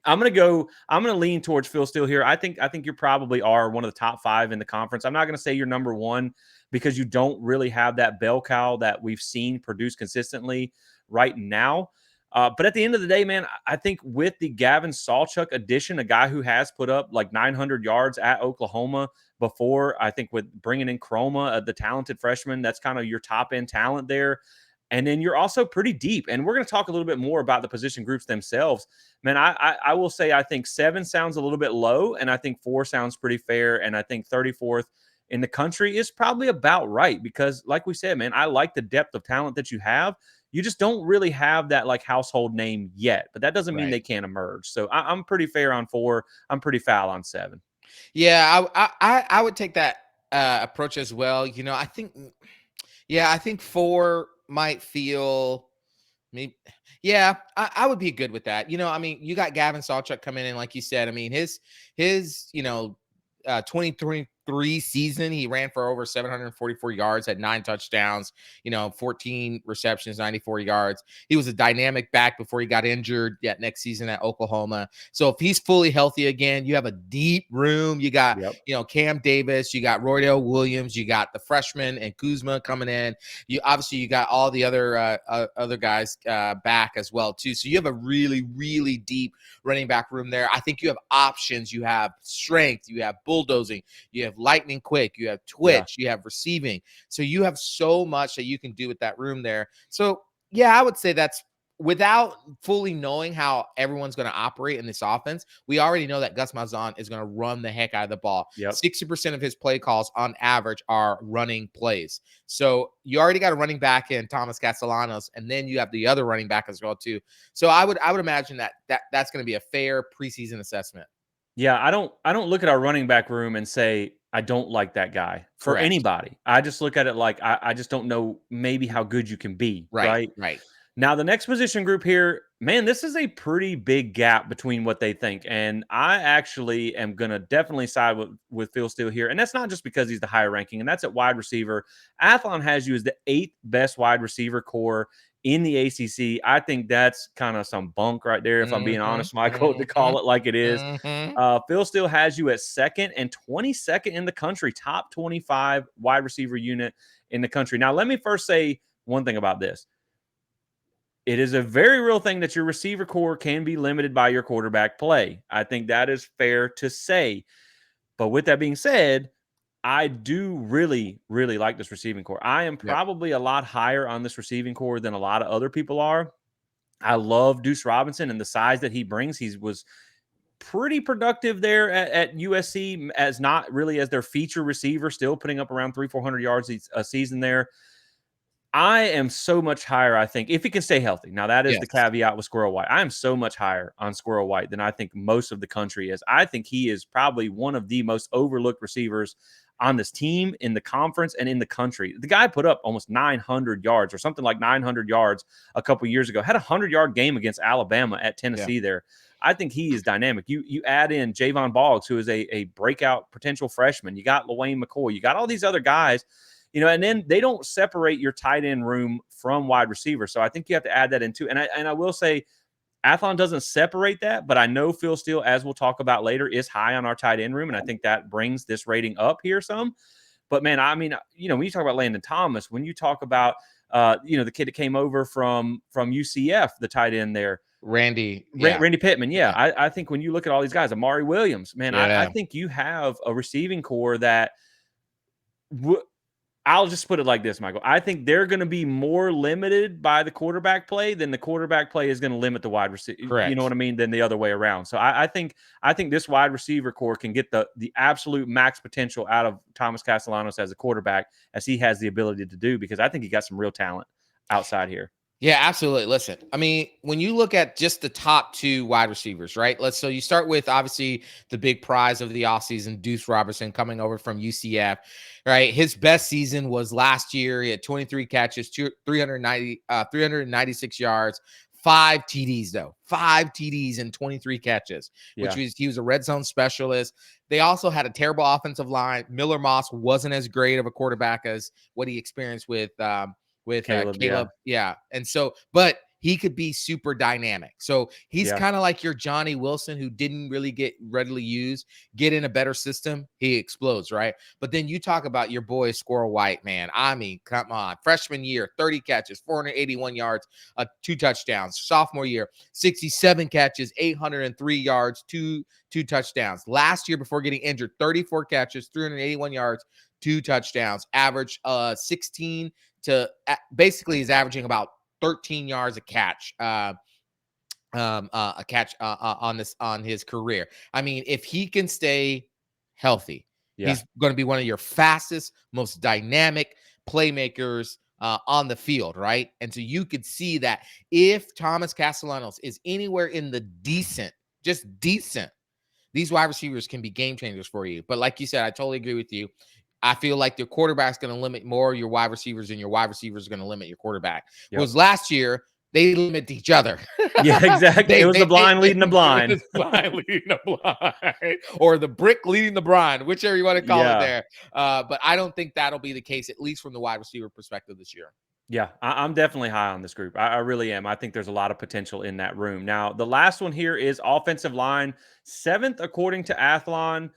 I'm gonna lean towards Phil Steele here. I think you probably are one of the top 5 in the conference. I'm not gonna say you're number 1 because you don't really have that bell cow that we've seen produce consistently right now. But at the end of the day, man, I think with the Gavin Sawchuk addition, a guy who has put up like 900 yards at Oklahoma before, I think with bringing in Chroma, the talented freshman, that's kind of your top end talent there. And then you're also pretty deep. And we're going to talk a little bit more about the position groups themselves. Man, I will say I think 7 sounds a little bit low, and I think 4 sounds pretty fair. And I think 34th in the country is probably about right because, like we said, man, I like the depth of talent that you have. You just don't really have that like household name yet, but that doesn't mean Right. they can't emerge. So I'm pretty fair on 4. I'm pretty foul on 7. Yeah, I would take that approach as well. I think 4 might feel maybe. Yeah, I would be good with that. You got Gavin Sawchuk coming in, like you said. I mean, his 2023 season, he ran for over 744 yards, had 9 touchdowns, 14 receptions, 94 yards. He was a dynamic back before he got injured yet next season at Oklahoma. So if he's fully healthy again, you have a deep room. You got, Yep. Cam Davis, you got Roydell Williams, you got the freshman and Kuzma coming in. You got all the other guys back as well too. So you have a really, really deep running back room there. I think you have options. You have strength. You have bulldozing. You have lightning quick. You have Yeah. twitch. You have receiving. So you have so much that you can do with that room there. So yeah, I would say that's without fully knowing how everyone's going to operate in this offense, we already know that Gus Malzahn is going to run the heck out of the ball. Yep. 60% of his play calls on average are running plays. So you already got a running back in Thomas Castellanos, and then you have the other running back as well too. So I would imagine that's going to be a fair preseason assessment. Yeah, I don't look at our running back room and say I don't like that guy for Correct. anybody. I just look at it like I just don't know maybe how good you can be, right? Right. Now, the next position group here, man, this is a pretty big gap between what they think. And I actually am going to definitely side with Phil Steele here. And that's not just because he's the higher ranking, and that's at wide receiver. Athlon has you as the 8th best wide receiver core in the ACC. I think that's kind of some bunk right there, if I'm being honest, Michael, to call it like it is. Phil Steele has you at 2nd and 22nd in the country, top 25 wide receiver unit in the country. Now, let me first say one thing about this. It is a very real thing that your receiver core can be limited by your quarterback play. I think that is fair to say. But with that being said, I do really, really like this receiving core. I am probably a lot higher on this receiving core than a lot of other people are. I love Deuce Robinson and the size that he brings. He was pretty productive there at USC as not really as their feature receiver, still putting up around 300-400 yards a season there. I am so much higher, I think, if he can stay healthy. Now, that is the caveat with Squirrel White. I am so much higher on Squirrel White than I think most of the country is. I think he is probably one of the most overlooked receivers on this team, in the conference, and in the country. The guy put up almost 900 yards or something like 900 yards a couple years ago. Had a 100-yard game against Alabama at Tennessee there. I think he is dynamic. You add in Javon Boggs, who is a breakout potential freshman. You got LaWayne McCoy. You got all these other guys. And then they don't separate your tight end room from wide receiver. So I think you have to add that in too. And I will say Athlon doesn't separate that, but I know Phil Steele, as we'll talk about later, is high on our tight end room. And I think that brings this rating up here some. But man, I mean, when you talk about Landon Thomas, when you talk about, the kid that came over from UCF, the tight end there, Randy Pittman. Yeah. I think when you look at all these guys, Amari Williams, man, I think you have a receiving core that I'll just put it like this, Michael. I think they're going to be more limited by the quarterback play than the quarterback play is going to limit the wide receiver. You know what I mean? Than the other way around. So I think this wide receiver core can get the absolute max potential out of Thomas Castellanos as a quarterback, as he has the ability to do, because I think he got some real talent outside here. Yeah, absolutely. Listen, I mean, when you look at just the top 2 wide receivers, right? So you start with obviously the big prize of the offseason, Deuce Robinson, coming over from UCF, right? His best season was last year. He had 23 catches, 396 yards, 5 TDs though, 5 TDs and 23 catches, he was a red zone specialist. They also had a terrible offensive line. Miller Moss wasn't as great of a quarterback as what he experienced with Caleb. And so, but he could be super dynamic. So he's kind of like your Johnny Wilson, who didn't really get readily used. Get in a better system, he explodes, right? But then you talk about your boy Squirrel White, man. I mean, come on. Freshman year, 30 catches, 481 yards, 2 touchdowns. Sophomore year, 67 catches, 803 yards, two touchdowns. Last year, before getting injured, 34 catches, 381 yards, 2 touchdowns. Average 16 to basically he's averaging about 13 yards a catch on his career. I mean, if he can stay healthy, he's going to be one of your fastest, most dynamic playmakers on the field, right? And so you could see that if Thomas Castellanos is anywhere in the decent, these wide receivers can be game changers for you. But like you said, I totally agree with you. I feel like your quarterback's going to limit more your wide receivers, and your wide receivers are going to limit your quarterback. Because last year, they limit each other. Yeah, exactly. It was the blind leading the blind. It was blind leading the blind. Or the brick leading the blind, whichever you want to call it there. But I don't think that'll be the case, at least from the wide receiver perspective this year. Yeah, I'm definitely high on this group. I really am. I think there's a lot of potential in that room. Now, the last one here is offensive line. 7th, according to Athlon.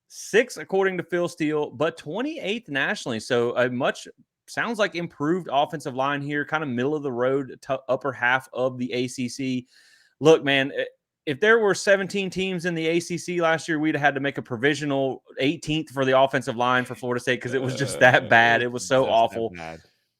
6th, according to Phil Steele, but 28th nationally. So a much, sounds like, improved offensive line here, kind of middle of the road to upper half of the ACC. Look, man, if there were 17 teams in the ACC last year, we'd have had to make a provisional 18th for the offensive line for Florida State because it was just that bad. It was so awful.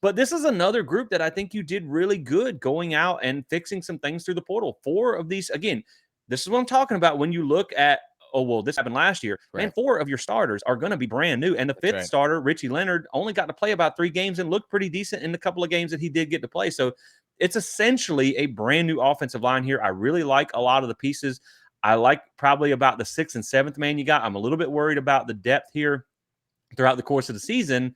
But this is another group that I think you did really good going out and fixing some things through the portal. 4 of these, again, this is what I'm talking about when you look at, oh, well, this happened last year. Man, Right. 4 of your starters are going to be brand new. And the That's fifth right. starter, Richie Leonard, only got to play about 3 games and looked pretty decent in the couple of games that he did get to play. So it's essentially a brand new offensive line here. I really like a lot of the pieces. I like probably about the 6th and 7th man you got. I'm a little bit worried about the depth here throughout the course of the season.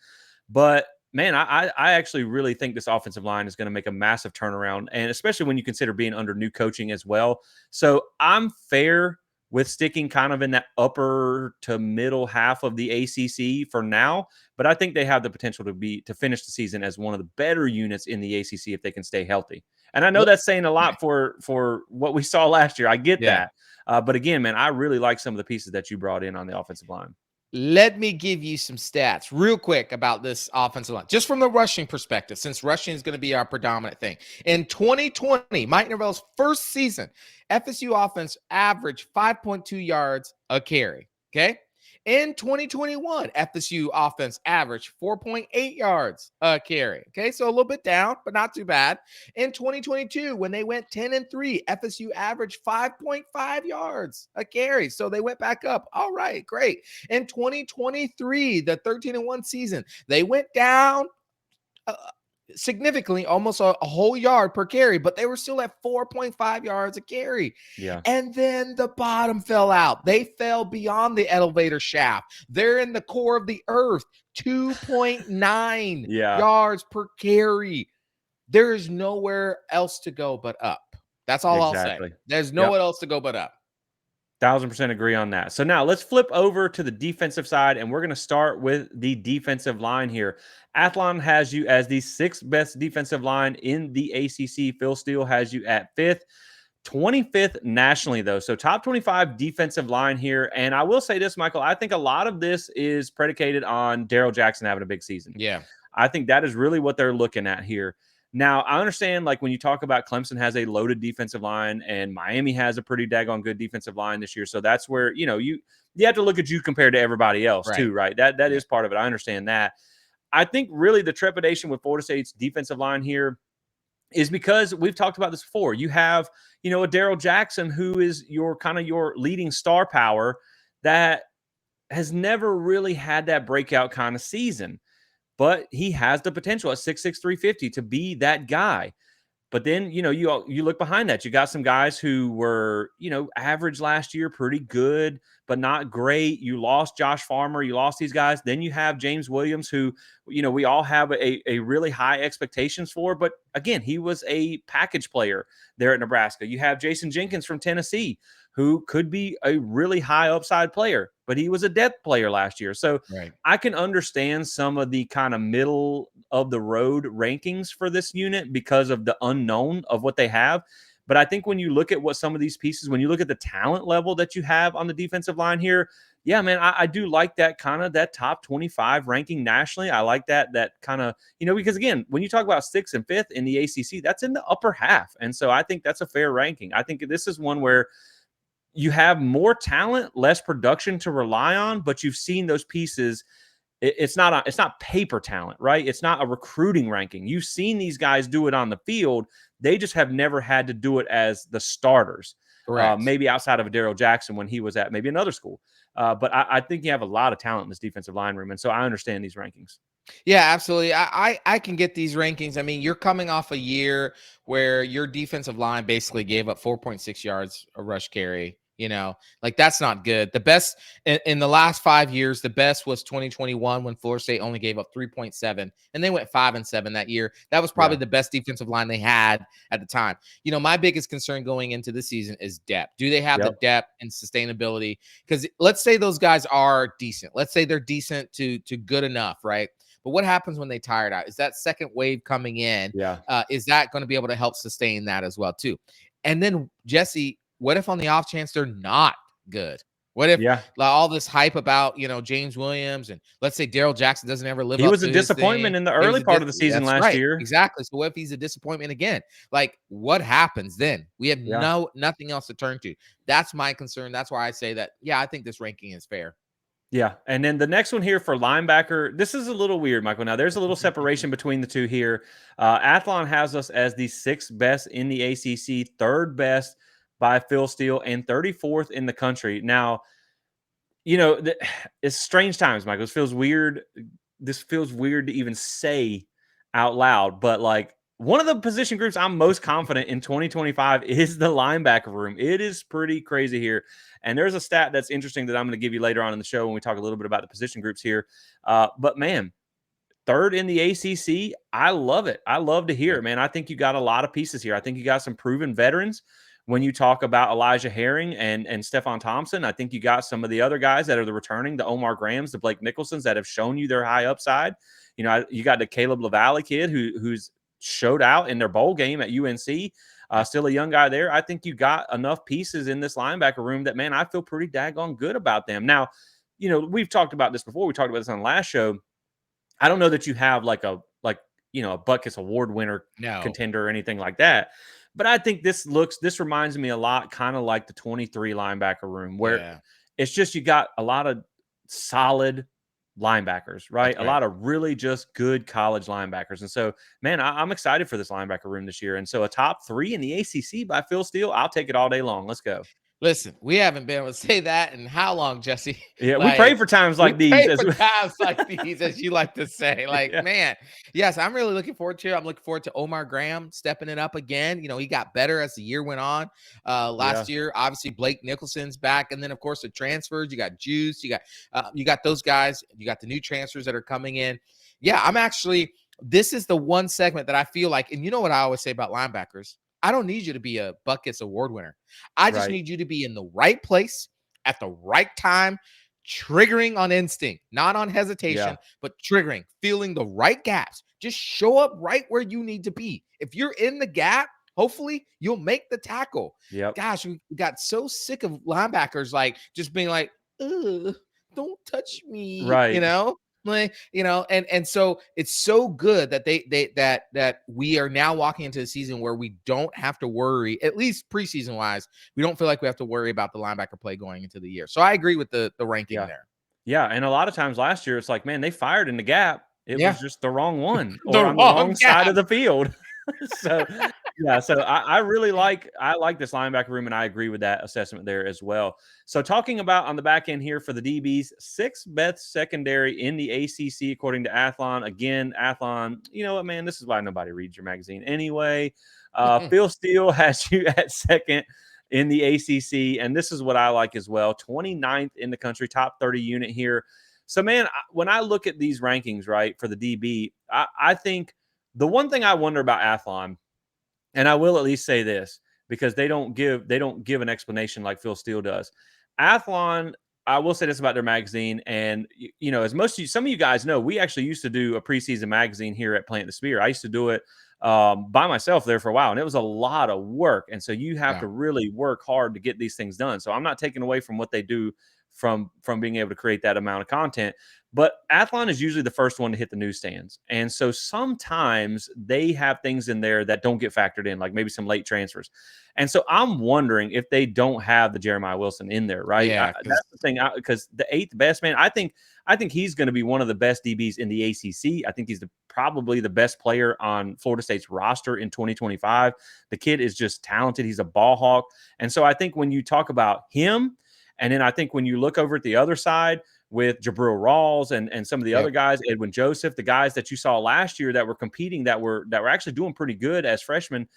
But man, I actually really think this offensive line is going to make a massive turnaround, and especially when you consider being under new coaching as well. So I'm fair with sticking kind of in that upper to middle half of the ACC for now, but I think they have the potential to finish the season as one of the better units in the ACC if they can stay healthy. And I know Look, that's saying a lot for what we saw last year. I get yeah. that. But again, man, I really like some of the pieces that you brought in on the offensive line. Let me give you some stats real quick about this offensive line, just from the rushing perspective, since rushing is going to be our predominant thing. In 2020, Mike Norvell's first season, FSU offense averaged 5.2 yards a carry. Okay. In 2021, FSU offense averaged 4.8 yards a carry. Okay. So a little bit down, but not too bad. In 2022, when they went 10-3, FSU averaged 5.5 yards a carry. So they went back up. All right, great. In 2023, the 13-1 season, they went down significantly, almost a whole yard per carry, but they were still at 4.5 yards a carry. Yeah. And then the bottom fell out. They fell beyond the elevator shaft. They're in the core of the earth, 2.9 Yeah. yards per carry. There is nowhere else to go but up. That's all I'll say. Exactly. There's Yep. nowhere else to go but up. 1,000% agree on that. So now let's flip over to the defensive side, and we're going to start with the defensive line here. Athlon has you as the 6th best defensive line in the ACC. Phil Steele has you at 5th. 25th nationally, though. So top 25 defensive line here. And I will say this, Michael, I think a lot of this is predicated on Daryl Jackson having a big season. Yeah. I think that is really what they're looking at here. Now, I understand, like, when you talk about Clemson has a loaded defensive line and Miami has a pretty daggone good defensive line this year. So that's where, you have to look at you compared to everybody else too, right? That is part of it. I understand that. I think really the trepidation with Florida State's defensive line here is because we've talked about this before. You have, a Daryl Jackson who is your leading star power that has never really had that breakout kind of season. But he has the potential at 6'6", 350 to be that guy. But then, you look behind that. You got some guys who were, average last year, pretty good, but not great. You lost Josh Farmer. You lost these guys. Then you have James Williams, who, we all have a really high expectations for. But again, he was a package player there at Nebraska. You have Jason Jenkins from Tennessee, who could be a really high upside player, but he was a depth player last year. So I can understand some of the kind of middle of the road rankings for this unit because of the unknown of what they have. But I think when you look at what some of these pieces, when you look at the talent level that you have on the defensive line here, yeah, man, I do like that kind of that top 25 ranking nationally. I like that kind of, because again, when you talk about 6th and 5th in the ACC, that's in the upper half. And so I think that's a fair ranking. I think this is one where you have more talent, less production to rely on, but you've seen those pieces. It's not paper talent, right? It's not a recruiting ranking. You've seen these guys do it on the field. They just have never had to do it as the starters. Maybe outside of a Daryl Jackson when he was at maybe another school. But I think you have a lot of talent in this defensive line room. And so I understand these rankings. Yeah, absolutely. I can get these rankings. I mean, you're coming off a year where your defensive line basically gave up 4.6 yards a rush carry. Like that's not good. The best in the last 5 years, the best was 2021 when Florida State only gave up 3.7, and they went 5-7 that year. That was probably the best defensive line they had at the time. My biggest concern going into the season is depth. Do they have the depth and sustainability? Because let's say those guys are decent. Let's say they're decent to good enough, right? But what happens when they tire it out? Is that second wave coming in? Is that going to be able to help sustain that as well too? And then Jesse, what if on the off chance they're not good? What if all this hype about, James Williams and let's say Daryl Jackson doesn't ever live up to his thing? He was a disappointment in the early part of the season last year. Exactly. So what if he's a disappointment again? Like what happens then? We have nothing else to turn to. That's my concern. That's why I say that, I think this ranking is fair. Yeah. And then the next one here for linebacker, this is a little weird, Michael. Now, there's a little separation between the two here. Athlon has us as the sixth best in the ACC, third best by Phil Steele, and 34th in the country. Now, it's strange times, Michael. This feels weird. This feels weird to even say out loud, but like one of the position groups I'm most confident in 2025 is the linebacker room. It is pretty crazy here. And there's a stat that's interesting that I'm going to give you later on in the show when we talk a little bit about the position groups here. But man, third in the ACC. I love it. I love to hear Yep. it, man. I think you got a lot of pieces here. I think you got some proven veterans. When you talk about Elijah Herring and Stephon Thompson, I think you got some of the other guys that are the returning, the Omar Grahams, the Blake Nicholsons that have shown you their high upside. You got the Caleb LaValle kid who's showed out in their bowl game at UNC. Still a young guy there. I think you got enough pieces in this linebacker room that, man, I feel pretty daggone good about them. Now, we've talked about this before. We talked about this on the last show. I don't know that you have a Butkus Award winner No. contender or anything like that. But I think this reminds me a lot kind of like the 23 linebacker room where Yeah. it's just you got a lot of solid linebackers, right? That's A right. lot of really just good college linebackers. And so, man, I'm excited for this linebacker room this year. And so a top 3 in the ACC by Phil Steele, I'll take it all day long. Let's go. Listen, we haven't been able to say that in how long, Jesse? Yeah, we pray Like, for times we like these. pray for times like these, as you like to say. Like, Yeah. man, yes, I'm really looking forward to it. I'm looking forward to Omar Graham stepping it up again. He got better as the year went on. Yeah. Last year, obviously Blake Nicholson's back, and then of course the transfers. You got Juice. You got those guys. You got the new transfers that are coming in. Yeah, I'm actually. This is the one segment that I feel like, and you know what I always say about linebackers. I don't need you to be a Butkus Award winner. I just Right. need you to be in the right place at the right time, triggering on instinct, not on hesitation, Yeah. but triggering, feeling the right gaps. Just show up right where you need to be. If you're in the gap, hopefully you'll make the tackle. Yep. Gosh, we got so sick of linebackers like just being like, ugh, don't touch me, Right. like, and so it's so good that that we are now walking into the season where we don't have to worry, at least preseason wise, we don't feel like we have to worry about the linebacker play going into the year. So I agree with the ranking Yeah. there. Yeah, and a lot of times last year, it's like, man, they fired in the gap. It Yeah. was just the wrong one The or on the wrong wrong side gap. of the field. So, yeah, so I really like this linebacker room, and I agree with that assessment there as well. So, talking about on the back end here for the DBs, sixth best secondary in the ACC according to Athlon. Again, Athlon, you know what, man, this is why nobody reads your magazine anyway. Phil Steele has you at second in the ACC. And this is what I like as well. 29th in the country, top 30 unit here. So, man, when I look at these rankings, right, for the DB, I think the one thing I wonder about Athlon, and I will at least say this because they don't give an explanation like Phil Steele does. Athlon, I will say this about their magazine, and as some of you guys know, we actually used to do a preseason magazine here at Plant the Spear. I used to do it by myself there for a while, and it was a lot of work. And so you have to really work hard to get these things done. So I'm not taking away from what they do from being able to create that amount of content. But Athlon is usually the first one to hit the newsstands. And so sometimes they have things in there that don't get factored in, like maybe some late transfers. And so I'm wondering if they don't have the Jeremiah Wilson in there, right? Yeah, That's the thing, because the eighth best, man, I think he's going to be one of the best DBs in the ACC. I think he's probably the best player on Florida State's roster in 2025. The kid is just talented. He's a ball hawk. And so I think when you talk about him, and then I think when you look over at the other side with Jabril Rawls and some of the other guys, Edwin Joseph, the guys that you saw last year that were competing, that were actually doing pretty good as freshmen,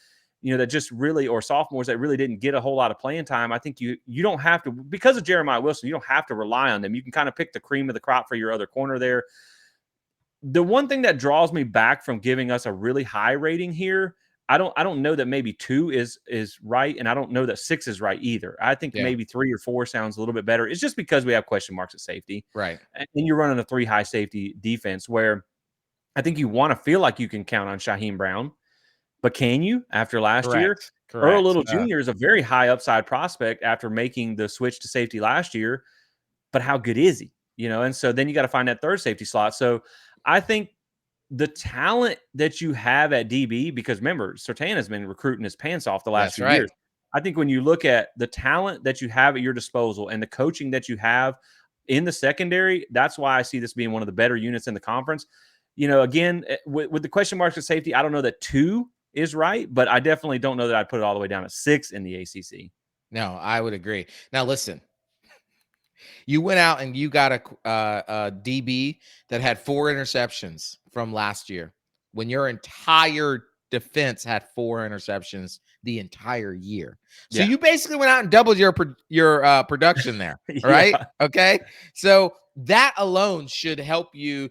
that just really, or sophomores that really didn't get a whole lot of playing time. I think you don't have to, because of Jeremiah Wilson, you don't have to rely on them. You can kind of pick the cream of the crop for your other corner there. The one thing that draws me back from giving us a really high rating here, I don't know that maybe 2 is right, and I don't know that 6 is right either. I think maybe 3 or 4 sounds a little bit better. It's just because we have question marks at safety. Right. And you're running a 3 high safety defense where I think you want to feel like you can count on Shaheem Brown, but can you after last year? Earl Little Jr. is a very high upside prospect after making the switch to safety last year, but how good is he? And so then you got to find that third safety slot. So I think the talent that you have at DB, because remember, Surtain has been recruiting his pants off the last few years. I think when you look at the talent that you have at your disposal and the coaching that you have in the secondary, that's why I see this being one of the better units in the conference. Again, with the question marks at safety, I don't know that 2 is right, but I definitely don't know that I'd put it all the way down at 6 in the ACC. No, I would agree. Now, listen, you went out and you got a DB that had 4 interceptions from last year when your entire defense had 4 interceptions the entire year. So Yeah. you basically went out and doubled your production there, right? Yeah. Okay. So that alone should help you,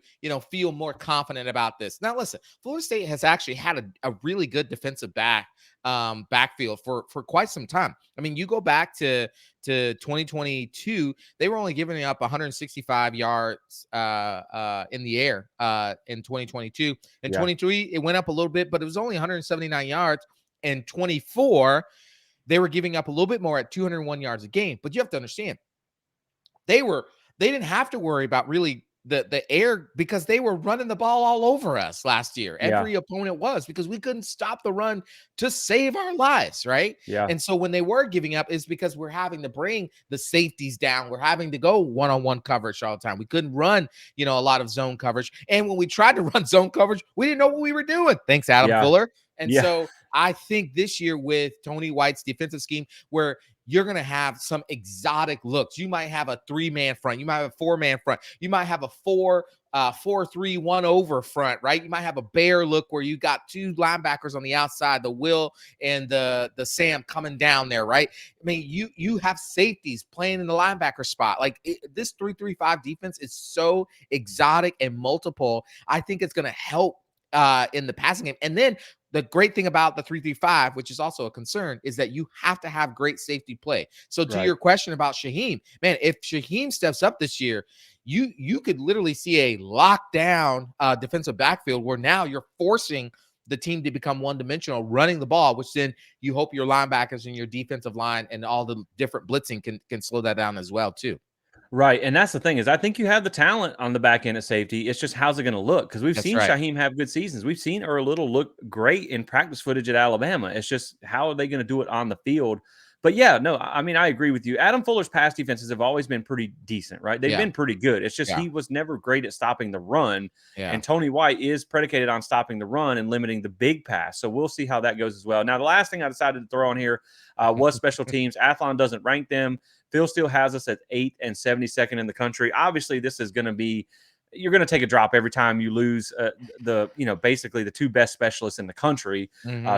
feel more confident about this. Now, listen, Florida State has actually had a really good defensive backfield for quite some time. I mean, you go back to 2022, they were only giving up 165 yards in the air in 2022. In 23, it went up a little bit, but it was only 179 yards. In 24, they were giving up a little bit more at 201 yards a game. But you have to understand, they didn't have to worry about really the air because they were running the ball all over us last year. Every opponent was, because we couldn't stop the run to save our lives, right? Yeah. And so when they were giving up, is because we're having to bring the safeties down. We're having to go one-on-one coverage all the time. We couldn't run, a lot of zone coverage. And when we tried to run zone coverage, we didn't know what we were doing. Thanks, Adam Fuller. And so I think this year with Tony White's defensive scheme, where you're going to have some exotic looks. You might have a 3-man front. You might have a 4-man front. You might have a 4-3-1 over front, right? You might have a bear look where you got 2 linebackers on the outside, the Will and the Sam coming down there, right? I mean, you have safeties playing in the linebacker spot. Like this 3-3-5 defense is so exotic and multiple. I think it's going to help in the passing game. And then the great thing about the 3-3-5, which is also a concern, is that you have to have great safety play. So to your question about Shaheem, man, if Shaheem steps up this year, you could literally see a lockdown defensive backfield where now you're forcing the team to become one-dimensional running the ball, which then you hope your linebackers and your defensive line and all the different blitzing can slow that down as well too. Right. And that's the thing, is I think you have the talent on the back end of safety. It's just, how's it going to look? Because we've seen Shaheem have good seasons. We've seen Earl Little look great in practice footage at Alabama. It's just, how are they going to do it on the field? But yeah, no, I mean, I agree with you. Adam Fuller's pass defenses have always been pretty decent, right? They've been pretty good. It's just he was never great at stopping the run. And Tony White is predicated on stopping the run and limiting the big pass. So we'll see how that goes as well. Now, the last thing I decided to throw on here was special teams. Athlon doesn't rank them. Phil still has us at 8th and 72nd in the country. Obviously, this is going to be, you're going to take a drop every time you lose basically the 2 best specialists in the country,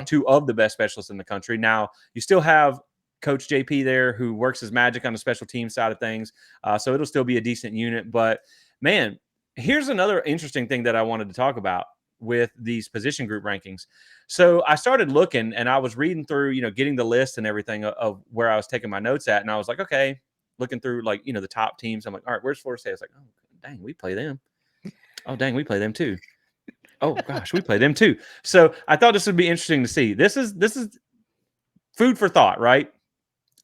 2 of the best specialists in the country. Now, you still have Coach JP there, who works his magic on the special team side of things. So it'll still be a decent unit. But man, here's another interesting thing that I wanted to talk about with these position group rankings. So I started looking and I was reading through, getting the list and everything of where I was taking my notes at. And I was like, okay, looking through the top teams. I'm like, all right, where's Florida State? I was like, oh, dang, we play them. Oh, dang, we play them too. Oh gosh, we play them too. So I thought this would be interesting to see. This is food for thought, right?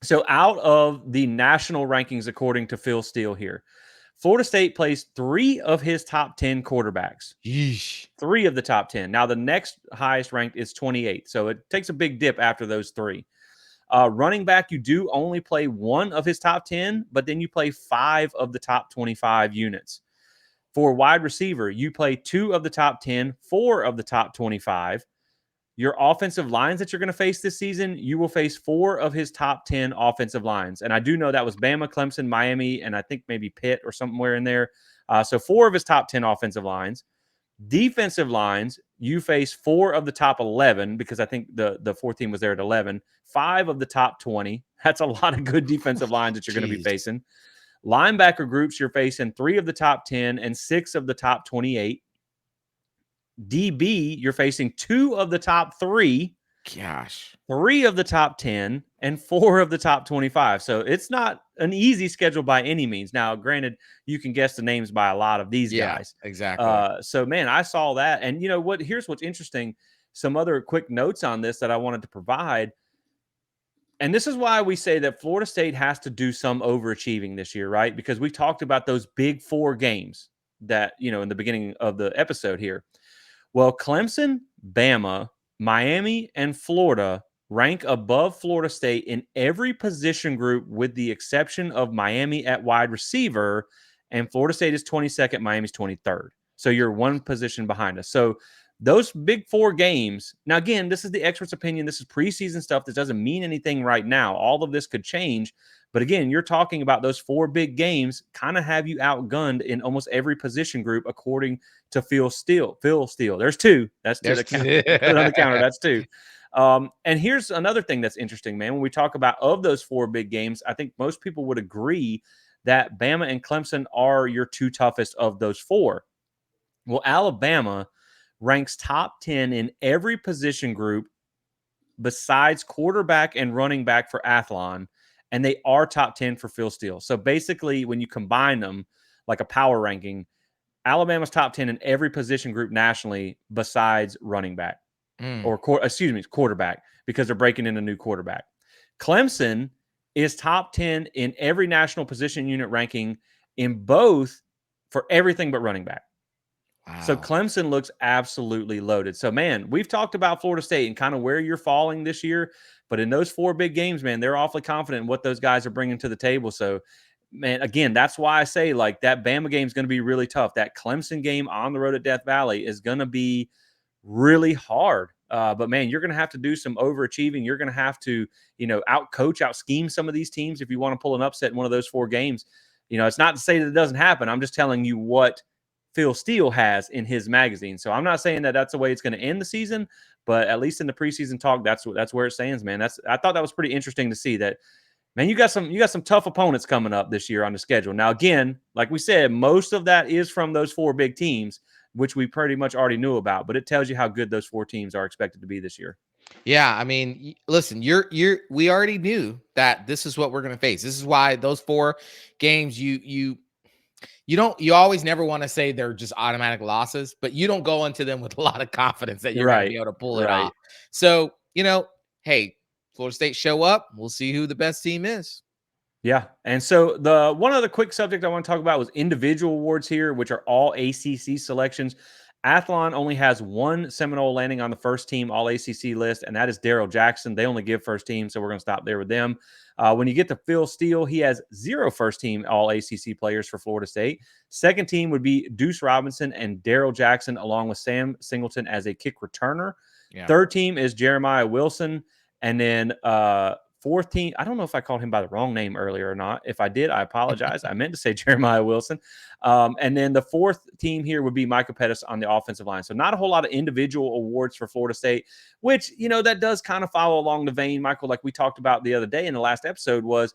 So out of the national rankings, according to Phil Steele here, Florida State plays 3 of his top 10 quarterbacks. Yeesh. 3 of the top 10. Now, the next highest ranked is 28. So it takes a big dip after those 3. Running back, you do only play 1 of his top 10, but then you play 5 of the top 25 units. For wide receiver, you play 2 of the top 10, 4 of the top 25. Your offensive lines that you're going to face this season, you will face 4 of his top 10 offensive lines. And I do know that was Bama, Clemson, Miami, and I think maybe Pitt or somewhere in there. So 4 of his top 10 offensive lines. Defensive lines, you face 4 of the top 11, because I think the 4th team was there at 11. 5 of the top 20. That's a lot of good defensive lines that you're going to be facing. Linebacker groups, you're facing 3 of the top 10 and 6 of the top 28. DB, you're facing 2 of the top 3. Gosh. 3 of the top 10 and 4 of the top 25. So it's not an easy schedule by any means. Now, granted, you can guess the names by a lot of these guys. Exactly. So, man, I saw that. And you know what? Here's what's interesting. Some other quick notes on this that I wanted to provide. And this is why we say that Florida State has to do some overachieving this year, right? Because we talked about those big 4 games that, in the beginning of the episode here. Well, Clemson, Bama, Miami, and Florida rank above Florida State in every position group with the exception of Miami at wide receiver, and Florida State is 22nd, Miami's 23rd. So you're one position behind us. So those big four games, now again, this is the expert's opinion. This is preseason stuff. This doesn't mean anything right now. All of this could change. But again, you're talking about those four big games kind of have you outgunned in almost every position group, according to Phil Steele. Phil Steele. There's two. That's two. There's Put it on the counter. That's two. And here's another thing that's interesting, man. When we talk about of those four big games, I think most people would agree that Bama and Clemson are your two toughest of those four. Well, Alabama ranks top 10 in every position group besides quarterback and running back for Athlon, and they are top 10 for Phil Steele. So basically, when you combine them like a power ranking, Alabama's top 10 in every position group nationally besides running back or quarterback, because they're breaking in a new quarterback. Clemson is top 10 in every national position unit ranking in both for everything but running back. Wow. So Clemson looks absolutely loaded. So, man, we've talked about Florida State and kind of where you're falling this year, but in those four big games, man, they're awfully confident in what those guys are bringing to the table. So, man, again, that's why I say, like, that Bama game is going to be really tough. That Clemson game on the road at Death Valley is going to be really hard. But, man, you're going to have to do some overachieving. You're going to have to, out-coach, out-scheme some of these teams if you want to pull an upset in one of those four games. It's not to say that it doesn't happen. I'm just telling you what Phil Steele has in his magazine. So I'm not saying that that's the way it's going to end the season, but at least in the preseason talk, that's where it stands, man. I thought that was pretty interesting to see that, man. You got some tough opponents coming up this year on the schedule. Now, again, like we said, most of that is from those four big teams, which we pretty much already knew about, but it tells you how good those four teams are expected to be this year. Yeah, I mean, listen, we already knew that this is what we're going to face. This is why those four games you always never want to say they're just automatic losses, but you don't go into them with a lot of confidence that you're going to be able to pull it off. So, hey, Florida State show up. We'll see who the best team is. Yeah. And so the one other quick subject I want to talk about was individual awards here, which are all ACC selections. Athlon only has one Seminole landing on the first team all ACC list, and that is Daryl Jackson. They only give first team, so we're going to stop there with them. When you get to Phil Steele, he has 0 first team all ACC players for Florida State. Second team would be Deuce Robinson and Daryl Jackson, along with Sam Singleton as a kick returner. Yeah. Third team is Jeremiah Wilson. And then fourth team, I don't know if I called him by the wrong name earlier or not. If I did, I apologize. I meant to say Jeremiah Wilson. And then the fourth team here would be Micah Pettis on the offensive line. So not a whole lot of individual awards for Florida State, which, that does kind of follow along the vein, Michael, like we talked about the other day in the last episode, was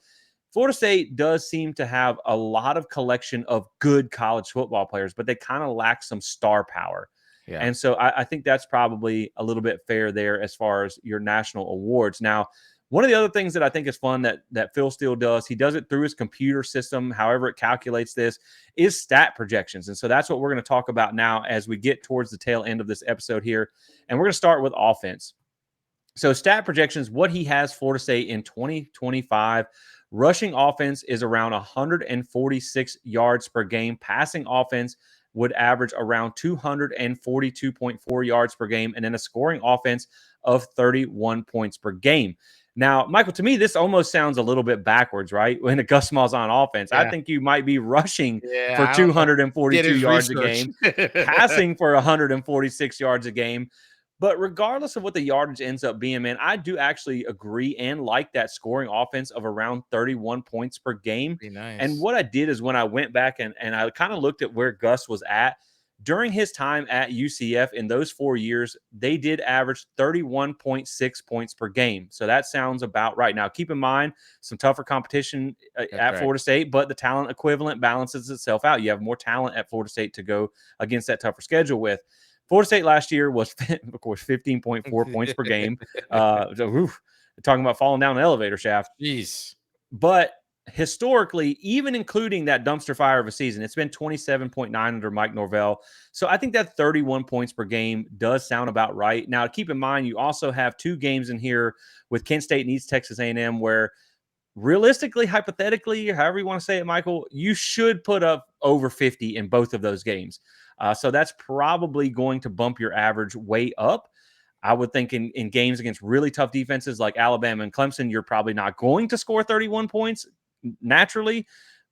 Florida State does seem to have a lot of collection of good college football players, but they kind of lack some star power. Yeah. And so I think that's probably a little bit fair there as far as your national awards. Now, one of the other things that I think is fun that Phil Steele does, he does it through his computer system, however it calculates this, is stat projections. And so that's what we're going to talk about now as we get towards the tail end of this episode here. And we're going to start with offense. So stat projections, what he has Florida State in 2025, rushing offense is around 146 yards per game. Passing offense would average around 242.4 yards per game. And then a scoring offense of 31 points per game. Now, Michael, to me, this almost sounds a little bit backwards, right? When the Gus Malzahn on offense, yeah. I think you might be rushing for 242 yards a game, passing for 146 yards a game. But regardless of what the yardage ends up being, man, I do actually agree and like that scoring offense of around 31 points per game. Nice. And what I did is when I went back and I kind of looked at where Gus was at, during his time at UCF in those 4 years, they did average 31.6 points per game. So that sounds about right. Now, keep in mind, some tougher competition at Florida State, but the talent equivalent balances itself out. You have more talent at Florida State to go against that tougher schedule with. Florida State last year was, of course, 15.4 points per game. Talking about falling down an elevator shaft. Jeez. But historically, even including that dumpster fire of a season, it's been 27.9 under Mike Norvell. So I think that 31 points per game does sound about right. Now, keep in mind, you also have 2 games in here with Kent State and East Texas A&M where realistically, hypothetically, however you want to say it, Michael, you should put up over 50 in both of those games. So that's probably going to bump your average way up. I would think in games against really tough defenses like Alabama and Clemson, you're probably not going to score 31 points naturally.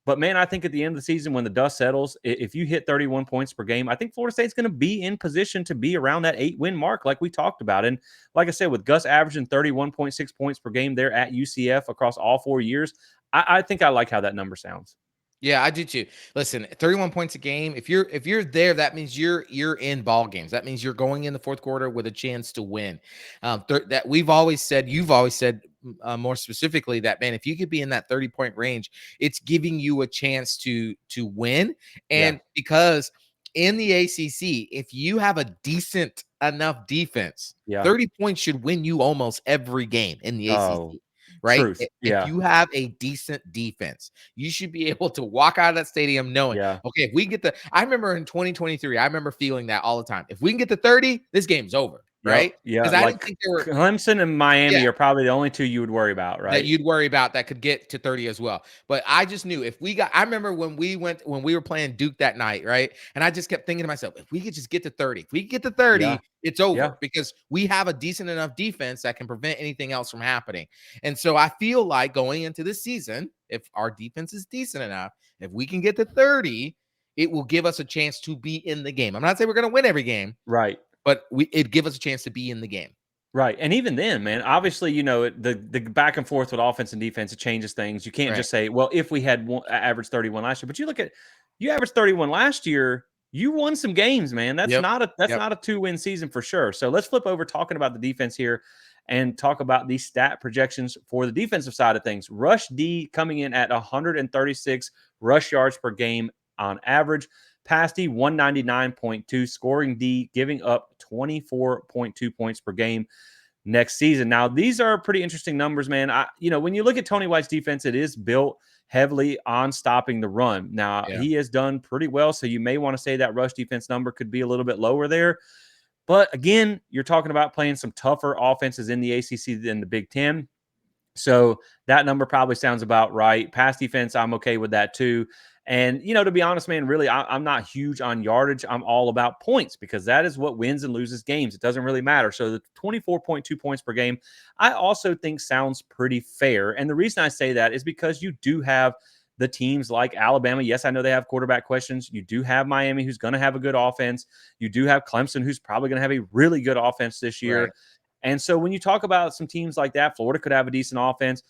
But man, I think at the end of the season, when the dust settles, if you hit 31 points per game, I think Florida State's going to be in position to be around that 8-win mark, like we talked about. And like I said, with Gus averaging 31.6 points per game there at UCF across all 4 years, I think I like how that number sounds. Yeah, I do too. Listen, 31 points a game. If you're there, that means you're in ball games. That means you're going in the fourth quarter with a chance to win. That you've always said, more specifically, that man, if you could be in that 30-point range, it's giving you a chance to win. And because in the ACC, if you have a decent enough defense, 30 points should win you almost every game in the ACC. Right? Truth. If you have a decent defense, you should be able to walk out of that stadium knowing, okay, if we get I remember in 2023, I remember feeling that all the time. If we can get to 30, this game's over. Right? Yeah. Because I don't think there were Clemson and Miami are probably the only two you would worry about, right? That you'd worry about that could get to 30 as well. But I just knew I remember when we were playing Duke that night, right? And I just kept thinking to myself, if we could just get to 30, if we get to 30, it's over because we have a decent enough defense that can prevent anything else from happening. And so I feel like going into this season, if our defense is decent enough, if we can get to 30, it will give us a chance to be in the game. I'm not saying we're going to win every game. Right. But it give us a chance to be in the game. Right. And even then, man, obviously, the back and forth with offense and defense, it changes things. You can't just say, well, if we had averaged 31 last year, but you averaged 31 last year, you won some games, man. That's not a 2-win season for sure. So let's flip over talking about the defense here and talk about the stat projections for the defensive side of things. Rush D coming in at 136 rush yards per game on average. Pass D, 199.2. Scoring D, giving up 24.2 points per game next season. Now, these are pretty interesting numbers, man. When you look at Tony White's defense, it is built heavily on stopping the run. Now, he has done pretty well, so you may want to say that rush defense number could be a little bit lower there. But again, you're talking about playing some tougher offenses in the ACC than the Big Ten. So that number probably sounds about right. Pass defense, I'm okay with that too. And, to be honest, man, really, I'm not huge on yardage. I'm all about points because that is what wins and loses games. It doesn't really matter. So the 24.2 points per game, I also think sounds pretty fair. And the reason I say that is because you do have the teams like Alabama. Yes, I know they have quarterback questions. You do have Miami, who's going to have a good offense. You do have Clemson, who's probably going to have a really good offense this year. Right. And so when you talk about some teams like that, Florida could have a decent offense.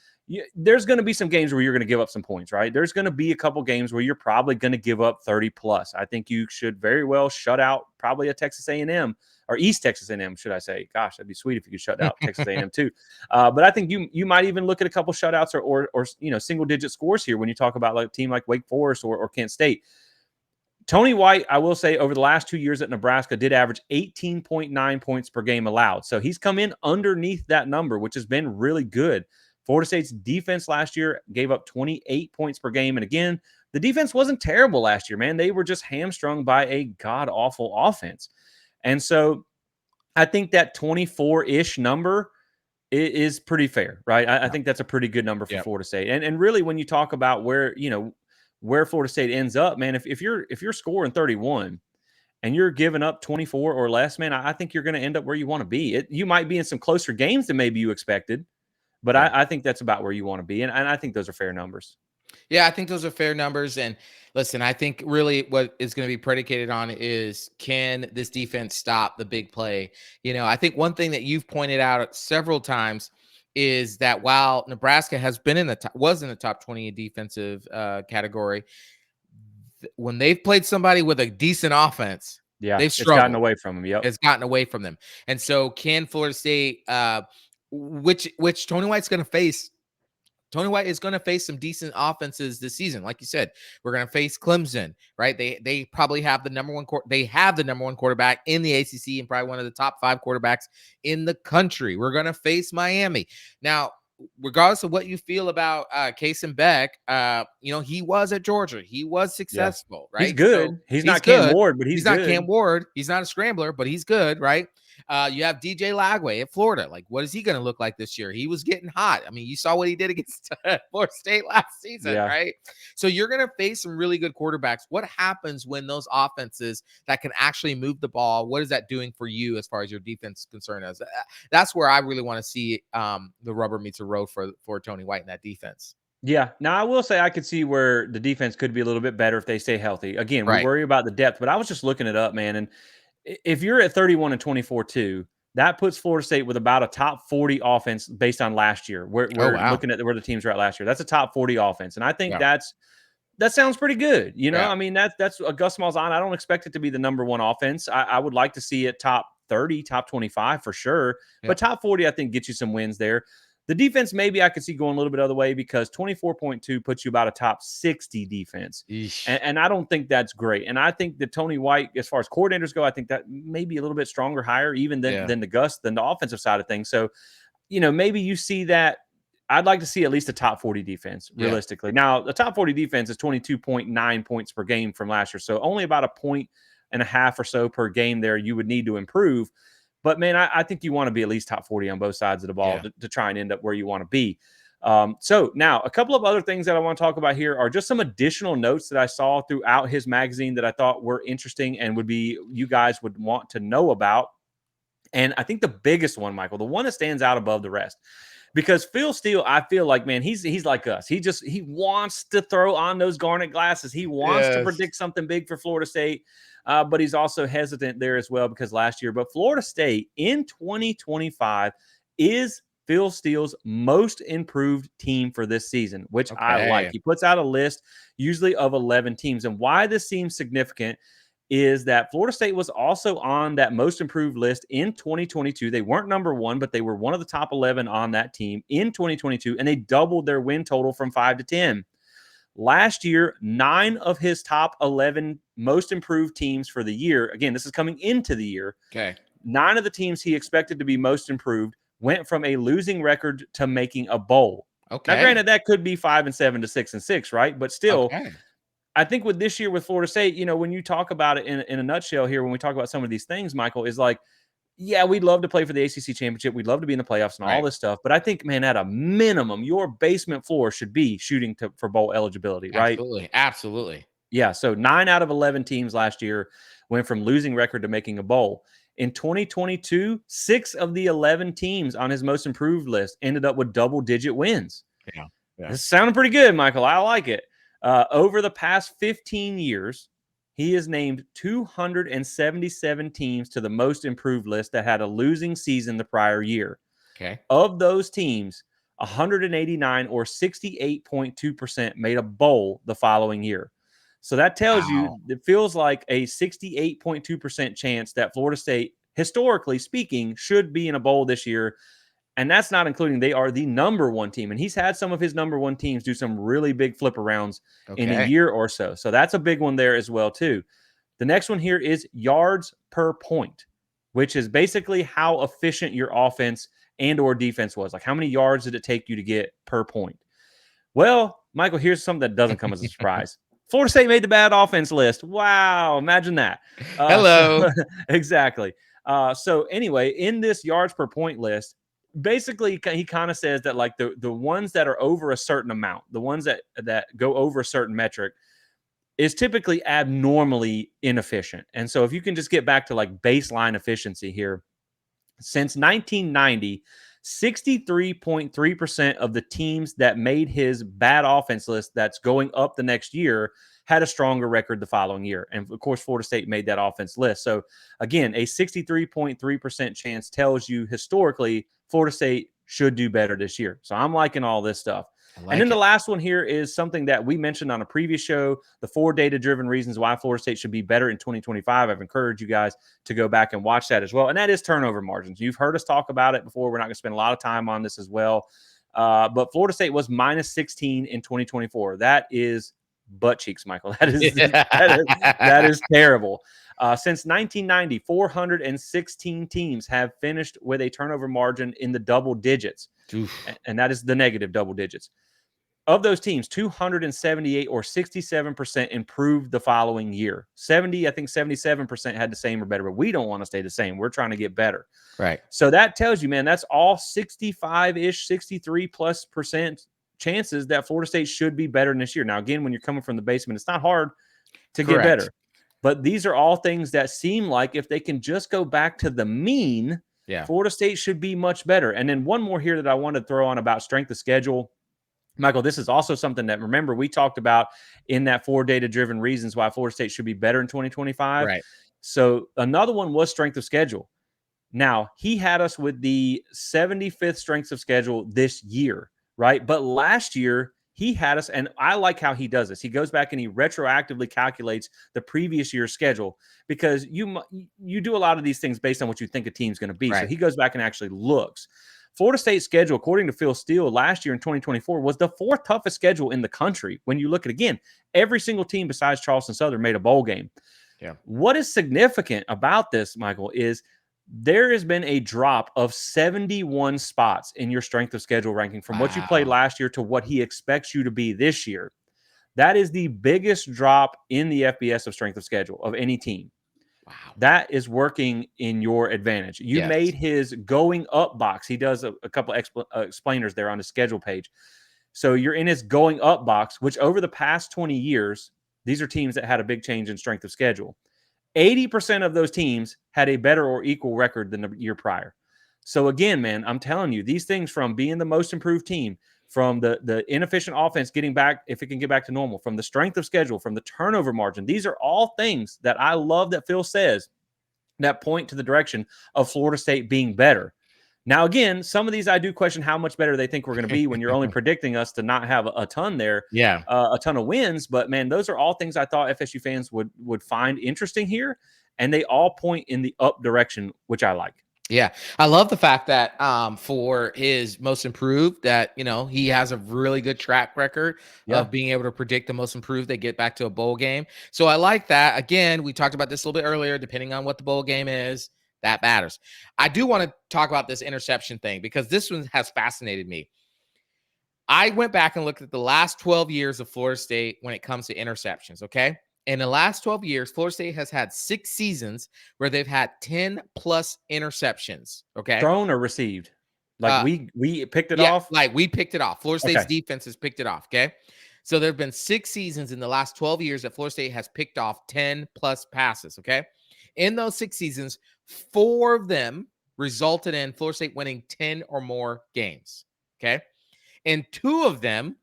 There's going to be some games where you're going to give up some points, right? There's going to be a couple games where you're probably going to give up 30 plus. I think you should very well shut out probably a Texas A&M or East Texas A&M, should I say? Gosh, that'd be sweet if you could shut out Texas A&M too. But I think you might even look at a couple shutouts or single digit scores here when you talk about like a team like Wake Forest or Kent State. Tony White, I will say, over the last 2 years at Nebraska, did average 18.9 points per game allowed. So he's come in underneath that number, which has been really good. Florida State's defense last year gave up 28 points per game. And again, the defense wasn't terrible last year, man. They were just hamstrung by a god-awful offense. And so I think that 24-ish number is pretty fair, right? I think that's a pretty good number for Florida State. And really, when you talk about where Florida State ends up, man, if you're scoring 31 and you're giving up 24 or less, man, I think you're going to end up where you want to be. You might be in some closer games than maybe you expected, but I think that's about where you want to be. And I think those are fair numbers. Yeah, I think those are fair numbers. And listen, I think really what is going to be predicated on is, can this defense stop the big play? I think one thing that you've pointed out several times is that while Nebraska has been was in the top 20 defensive category, when they've played somebody with a decent offense, they've struggled. It's gotten away from them. It's gotten away from them. And so can Florida State, which Tony White's going to face? Tony White is going to face some decent offenses this season. Like you said, we're going to face Clemson, right? They probably have the number one quarterback in the ACC and probably one of the top 5 quarterbacks in the country. We're going to face Miami. Now, regardless of what you feel about Case and Beck, he was at Georgia. He was Yeah. successful, He's right? So good. He's he's not Cam good. Ward, but he's He's not good. Cam Ward. He's not a scrambler, but he's good, right? You have DJ Lagway at Florida. Like, what is he going to look like this year? He was getting hot. I mean, you saw what he did against Florida State last season, Yeah. right? So you're going to face some really good quarterbacks. What happens when those offenses that can actually move the ball, what is that doing for you as far as your defense is concerned? That's where I really want to see the rubber meets the road for Tony White in that defense. Yeah. Now, I will say I could see where the defense could be a little bit better if they stay healthy. Again, we Right. worry about the depth, but I was just looking it up, man. And if you're at 31 and 24 too, that puts Florida State with about a top 40 offense based on last year. Oh, We're wow. looking at where the teams were at last year. That's a top 40 offense. And I think Yeah. that sounds pretty good. Yeah. I mean, that's a Gus Malzahn. I don't expect it to be the number one offense. I would like to see it top 30, top 25 for sure. Yeah. But top 40, I think, gets you some wins there. The defense, maybe I could see going a little bit other way because 24.2 puts you about a top 60 defense. And I don't think that's great. And I think that Tony White, as far as coordinators go, I think that may be a little bit stronger, higher even than the offensive side of things. So, maybe you see that. I'd like to see at least a top 40 defense, realistically. Yeah. Now, the top 40 defense is 22.9 points per game from last year. So only about a point and a half or so per game there you would need to improve. But, man, I think you want to be at least top 40 on both sides of the ball to try and end up where you want to be. So now a couple of other things that I want to talk about here are just some additional notes that I saw throughout his magazine that I thought were interesting and you guys would want to know about. And I think the biggest one, Michael, the one that stands out above the rest, because Phil Steele, I feel like, man, he's like us. He wants to throw on those garnet glasses. He wants to predict something big for Florida State, but he's also hesitant there as well because last year. But Florida State in 2025 is Phil Steele's most improved team for this season, which I like. He puts out a list usually of 11 teams. And why this seems significant is that Florida State was also on that most improved list in 2022. They weren't number one, but they were one of the top 11 on that team in 2022, and they doubled their win total from 5 to 10. Last year, 9 of his top 11 most improved teams for the year, again, this is coming into the year, 9 of the teams he expected to be most improved went from a losing record to making a bowl. Now, granted, that could be 5-7 to 6-6, right? But still, I think with this year with Florida State, when you talk about it in a nutshell here, when we talk about some of these things, Michael, is like, yeah, we'd love to play for the ACC championship. We'd love to be in the playoffs and all this stuff. But I think, man, at a minimum, your basement floor should be shooting for bowl eligibility, right? Absolutely. Yeah. So 9 out of 11 teams last year went from losing record to making a bowl. In 2022, 6 of the 11 teams on his most improved list ended up with double-digit wins. Yeah. This sounded pretty good, Michael. I like it. Over the past 15 years, he has named 277 teams to the most improved list that had a losing season the prior year. Of those teams, 189 or 68.2% made a bowl the following year. So that tells you it feels like a 68.2% chance that Florida State, historically speaking, should be in a bowl this year. And that's not including they are the number one team. And he's had some of his number one teams do some really big flip arounds in a year or so. So that's a big one there as well, too. The next one here is yards per point, which is basically how efficient your offense and or defense was. Like, how many yards did it take you to get per point? Well, Michael, here's something that doesn't come as a surprise. Florida State made the bad offense list. Wow, imagine that. Hello. Exactly. So anyway, in this yards per point list, basically he kind of says that like the ones that are over a certain amount, the ones that go over a certain metric is typically abnormally inefficient. And so if you can just get back to like baseline efficiency here, since 1990, 63.3% of the teams that made his bad offense list that's going up the next year had a stronger record the following year. And of course, Florida State made that offense list. So again, a 63.3% chance tells you historically Florida State should do better this year. So I'm liking all this stuff. And then the last one here is something that we mentioned on a previous show, the 4 data-driven reasons why Florida State should be better in 2025. I've encouraged you guys to go back and watch that as well. And that is turnover margins. You've heard us talk about it before. We're not going to spend a lot of time on this as well. But Florida State was minus 16 in 2024. That is butt cheeks, Michael. That is terrible. Since 1990, 416 teams have finished with a turnover margin in the double digits. Oof. And that is the negative double digits. Of those teams, 278 or 67% improved the following year. 77% had the same or better, but we don't want to stay the same. We're trying to get better. Right. So that tells you, man, that's all 65-ish, 63+% chances that Florida State should be better than this year. Now, again, when you're coming from the basement, it's not hard to get Correct. better. But these are all things that seem like if they can just go back to the mean, Yeah. Florida State should be much better. And then one more here that I want to throw on about strength of schedule. Michael, this is also something that, remember, we talked about in that 4 data-driven reasons why Florida State should be better in 2025. Right. So another one was strength of schedule. Now, he had us with the 75th strength of schedule this year, right? But last year, he had us, and I like how he does this. He goes back and he retroactively calculates the previous year's schedule because you do a lot of these things based on what you think a team's going to be. Right. So he goes back and actually looks. Florida State's schedule, according to Phil Steele, last year in 2024 was the 4th toughest schedule in the country. When you look at, again, every single team besides Charleston Southern made a bowl game. Yeah. What is significant about this, Michael, is there has been a drop of 71 spots in your strength of schedule ranking from what you played last year to what he expects you to be this year. That is the biggest drop in the FBS of strength of schedule of any team. Wow. That is working in your advantage. You made his going up box. He does a couple explainers there on the schedule page. So you're in his going up box, which over the past 20 years, these are teams that had a big change in strength of schedule. 80% of those teams had a better or equal record than the year prior. So again, man, I'm telling you, these things from being the most improved team, from the inefficient offense getting back, if it can get back to normal, from the strength of schedule, from the turnover margin, these are all things that I love that Phil says that point to the direction of Florida State being better. Now, again, some of these I do question how much better they think we're going to be when you're only predicting us to not have a ton there, a ton of wins. But, man, those are all things I thought FSU fans would find interesting here, and they all point in the up direction, which I like. Yeah, I love the fact that for his most improved that, he has a really good track record of being able to predict the most improved. They get back to a bowl game. So I like that. Again, we talked about this a little bit earlier, depending on what the bowl game is, that matters. I do want to talk about this interception thing because this one has fascinated me. I went back and looked at the last 12 years of Florida State when it comes to interceptions, okay? In the last 12 years, Florida State has had 6 seasons where they've had 10 plus interceptions. Okay. Thrown or received? Like we picked it off? Like we picked it off. Florida State's defense has picked it off. Okay. So there have been 6 seasons in the last 12 years that Florida State has picked off 10 plus passes. Okay. In those 6 seasons, 4 of them resulted in Florida State winning 10 or more games. Okay. And 2 of them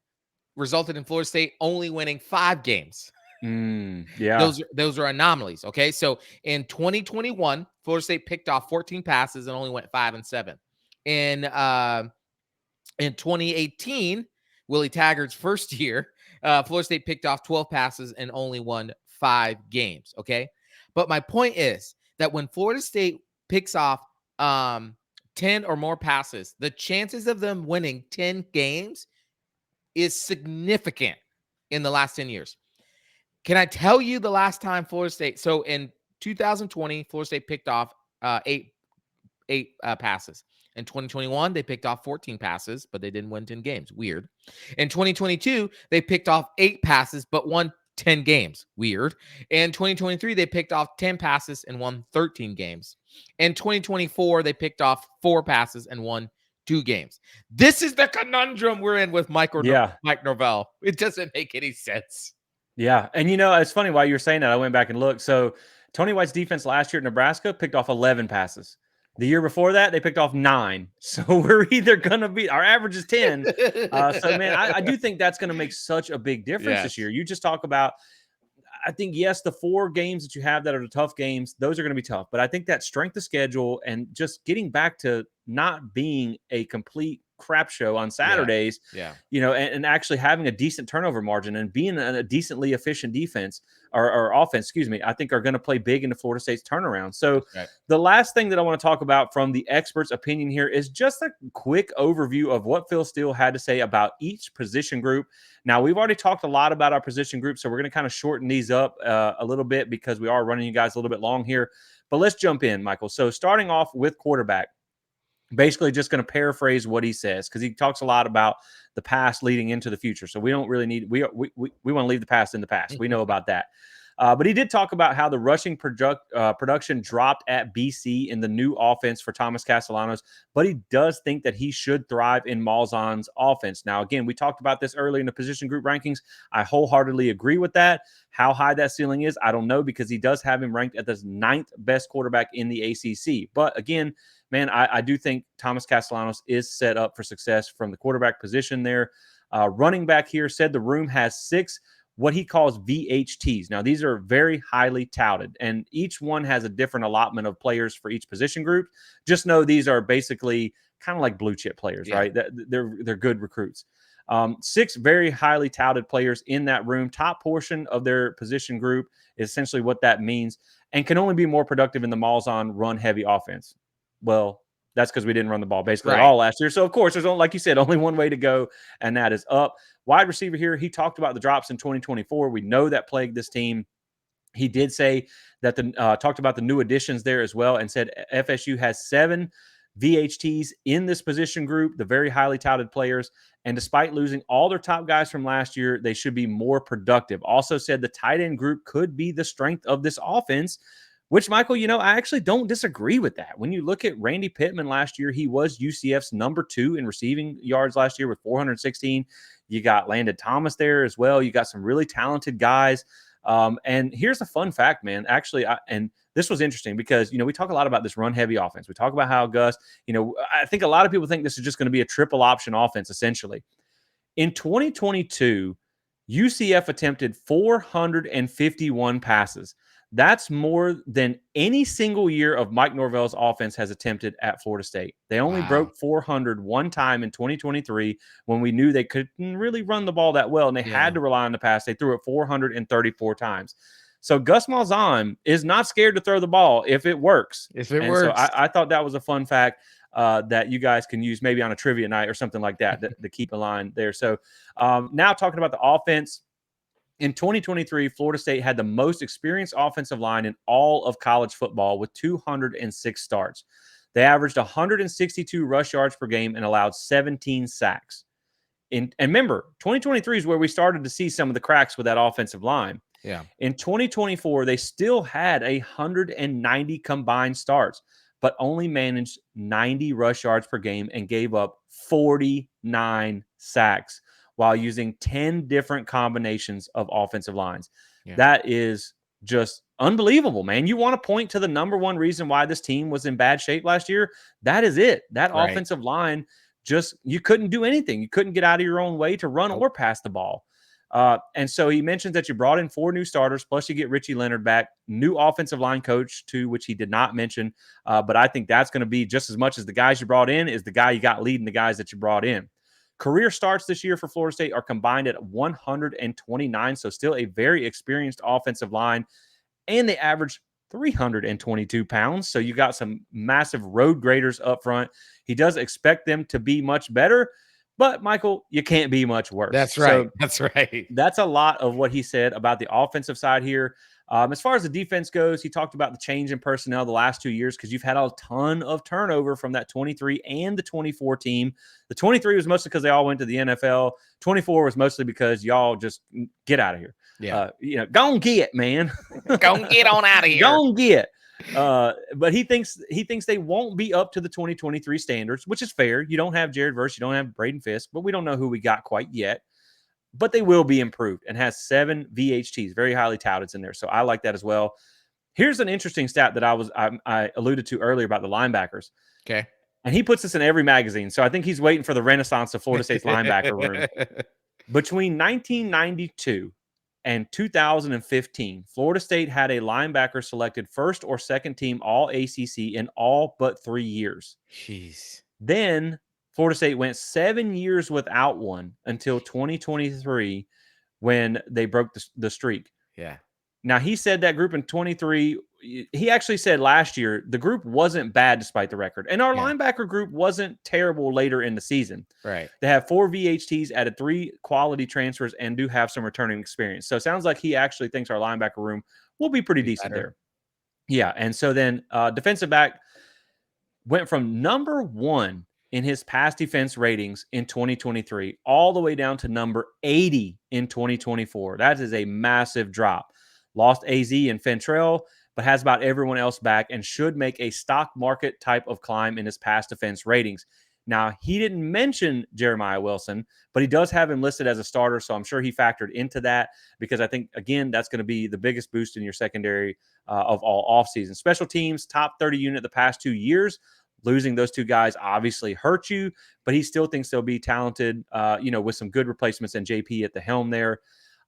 resulted in Florida State only winning 5 games. Those are anomalies. Okay. So in 2021, Florida State picked off 14 passes and only went 5 and 7. In 2018, Willie Taggart's first year, Florida State picked off 12 passes and only won 5 games. Okay. But my point is that when Florida State picks off 10 or more passes, the chances of them winning 10 games is significant in the last 10 years. Can I tell you the last time Florida State? So in 2020, Florida State picked off 8 passes. In 2021, they picked off 14 passes, but they didn't win 10 games. Weird. In 2022, they picked off 8 passes, but won 10 games. Weird. In 2023, they picked off 10 passes and won 13 games. In 2024, they picked off 4 passes and won 2 games. This is the conundrum we're in with Mike Norvell. It doesn't make any sense. Yeah. And, it's funny why you were saying that. I went back and looked. So Tony White's defense last year at Nebraska picked off 11 passes. The year before that, they picked off 9. So we're either going to be – our average is 10. So, man, I do think that's going to make such a big difference this year. You just talk about – I think, yes, the 4 games that you have that are the tough games, those are going to be tough. But I think that strength of schedule and just getting back to not being a complete crap show on Saturdays, and actually having a decent turnover margin and being a decently efficient defense or offense, I think are going to play big into Florida State's turnaround. So the last thing that I want to talk about from the expert's opinion here is just a quick overview of what Phil Steele had to say about each position group. Now, we've already talked a lot about our position group, so we're going to kind of shorten these up a little bit because we are running you guys a little bit long here. But let's jump in, Michael. So starting off with quarterback. Basically just going to paraphrase what he says because he talks a lot about the past leading into the future. So we don't really need we want to leave the past in the past. We know about that. But he did talk about how the rushing production dropped at BC in the new offense for Thomas Castellanos, but he does think that he should thrive in Malzahn's offense. Now, again, we talked about this early in the position group rankings. I wholeheartedly agree with that. How high that ceiling is, I don't know, because he does have him ranked at the 9th best quarterback in the ACC. But again, man, I do think Thomas Castellanos is set up for success from the quarterback position there. Running back here said the room has 6 what he calls VHTs. Now, these are very highly touted, and each one has a different allotment of players for each position group. Just know these are basically kind of like blue chip players, right? They're good recruits. 6 very highly touted players in that room. Top portion of their position group is essentially what that means, and can only be more productive in the Malzahn run-heavy offense. Well, that's because we didn't run the ball basically at all last year. So, of course, there's, like you said, only one way to go, and that is up. Wide receiver here, he talked about the drops in 2024. We know that plagued this team. He did say that talked about the new additions there as well, and said FSU has 7 VHTs in this position group, the very highly touted players. And despite losing all their top guys from last year, they should be more productive. Also said the tight end group could be the strength of this offense, which, Michael, I actually don't disagree with that. When you look at Randy Pittman last year, he was UCF's number 2 in receiving yards last year with 416. You got Landon Thomas there as well. You got some really talented guys. And here's a fun fact, man. Actually, and this was interesting because, we talk a lot about this run-heavy offense. We talk about how Gus, I think a lot of people think this is just going to be a triple option offense, essentially. In 2022, UCF attempted 451 passes. That's more than any single year of Mike Norvell's offense has attempted at Florida State. They only broke 400 one time in 2023 when we knew they couldn't really run the ball that well, and they had to rely on the pass. They threw it 434 times. So Gus Malzahn is not scared to throw the ball if it works. If it works. So I thought that was a fun fact that you guys can use maybe on a trivia night or something like that to keep in line there. So now talking about the offense. In 2023, Florida State had the most experienced offensive line in all of college football with 206 starts. They averaged 162 rush yards per game and allowed 17 sacks. And remember, 2023 is where we started to see some of the cracks with that offensive line. Yeah. In 2024, they still had 190 combined starts, but only managed 90 rush yards per game and gave up 49 sacks while using 10 different combinations of offensive lines. Yeah. That is just unbelievable, man. You want to point to the number one reason why this team was in bad shape last year? That is it. That offensive line, you couldn't do anything. You couldn't get out of your own way to run or pass the ball. And so he mentions that you brought in 4 new starters, plus you get Richie Leonard back, new offensive line coach too, which he did not mention. But I think that's going to be just as much as the guys you brought in is the guy you got leading the guys that you brought in. Career starts this year for Florida State are combined at 129, so still a very experienced offensive line, and they average 322 pounds, so you got some massive road graders up front. He does expect them to be much better, but, Michael, you can't be much worse. That's right. That's a lot of what he said about the offensive side here. As far as the defense goes, he talked about the change in personnel the last 2 years because you've had a ton of turnover from that 23 and the 24 team. The 23 was mostly because they all went to the NFL. 24 was mostly because y'all just get out of here. Yeah. Go and get, man. Go and get on out of here. Go and get. But he thinks they won't be up to the 2023 standards, which is fair. You don't have Jared Verse, you don't have Braden Fisk, but we don't know who we got quite yet. But they will be improved and has 7 VHTs, very highly touted in there. So I like that as well. Here's an interesting stat that I alluded to earlier about the linebackers. Okay. And he puts this in every magazine. So I think he's waiting for the renaissance of Florida State's linebacker room. Between 1992 and 2015, Florida State had a linebacker selected first or second team all ACC in all but 3 years. Jeez. Then Florida State went 7 years without one until 2023 when they broke the streak. Yeah. Now, he said that group in 23, he actually said last year the group wasn't bad despite the record. And our linebacker group wasn't terrible later in the season. Right. They have 4 VHTs, added 3 quality transfers, and do have some returning experience. So it sounds like he actually thinks our linebacker room will be pretty decent there. Yeah. And so then defensive back, went from number 1 in his pass defense ratings in 2023 all the way down to number 80 in 2024. That is a massive drop. Lost AZ and Fentrell, but has about everyone else back and should make a stock market type of climb in his pass defense ratings. Now, he didn't mention Jeremiah Wilson, but he does have him listed as a starter, so I'm sure he factored into that because I think, again, that's going to be the biggest boost in your secondary of all offseason. Special teams, top 30 unit the past 2 years. Losing those two guys obviously hurt you, but he still thinks they'll be talented, with some good replacements and JP at the helm there.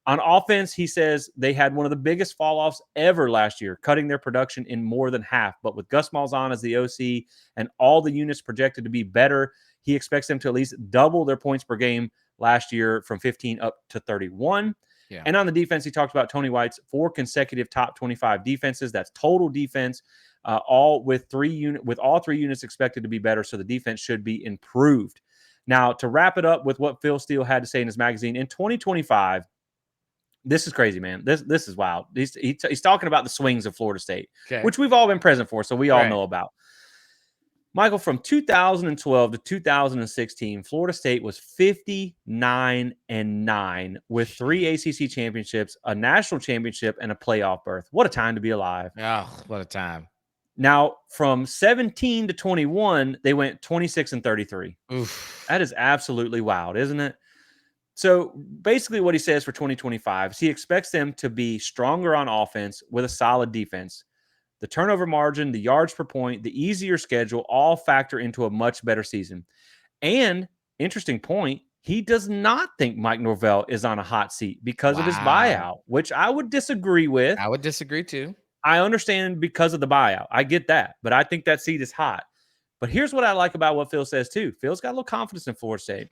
On offense, he says they had one of the biggest fall-offs ever last year, cutting their production in more than half. But with Gus Malzahn as the OC and all the units projected to be better, he expects them to at least double their points per game last year from 15 up to 31. Yeah. And on the defense, he talked about Tony White's 4 consecutive top 25 defenses. That's total defense, all with all 3 units expected to be better. So the defense should be improved. Now, to wrap it up with what Phil Steele had to say in his magazine, in 2025, this is crazy, man. This is wild. He's talking about the swings of Florida State, which we've all been present for, so we all know about. Michael, from 2012 to 2016, Florida State was 59-9 with 3 ACC championships, a national championship, and a playoff berth. What a time to be alive. Oh, what a time. Now, from 17 to 21, they went 26-33. Oof. That is absolutely wild, isn't it? So basically what he says for 2025 is he expects them to be stronger on offense with a solid defense. The turnover margin, the yards per point, the easier schedule all factor into a much better season. And, interesting point, he does not think Mike Norvell is on a hot seat because of his buyout, which I would disagree with. I would disagree too. I understand because of the buyout. I get that. But I think that seat is hot. But here's what I like about what Phil says too. Phil's got a little confidence in Florida State.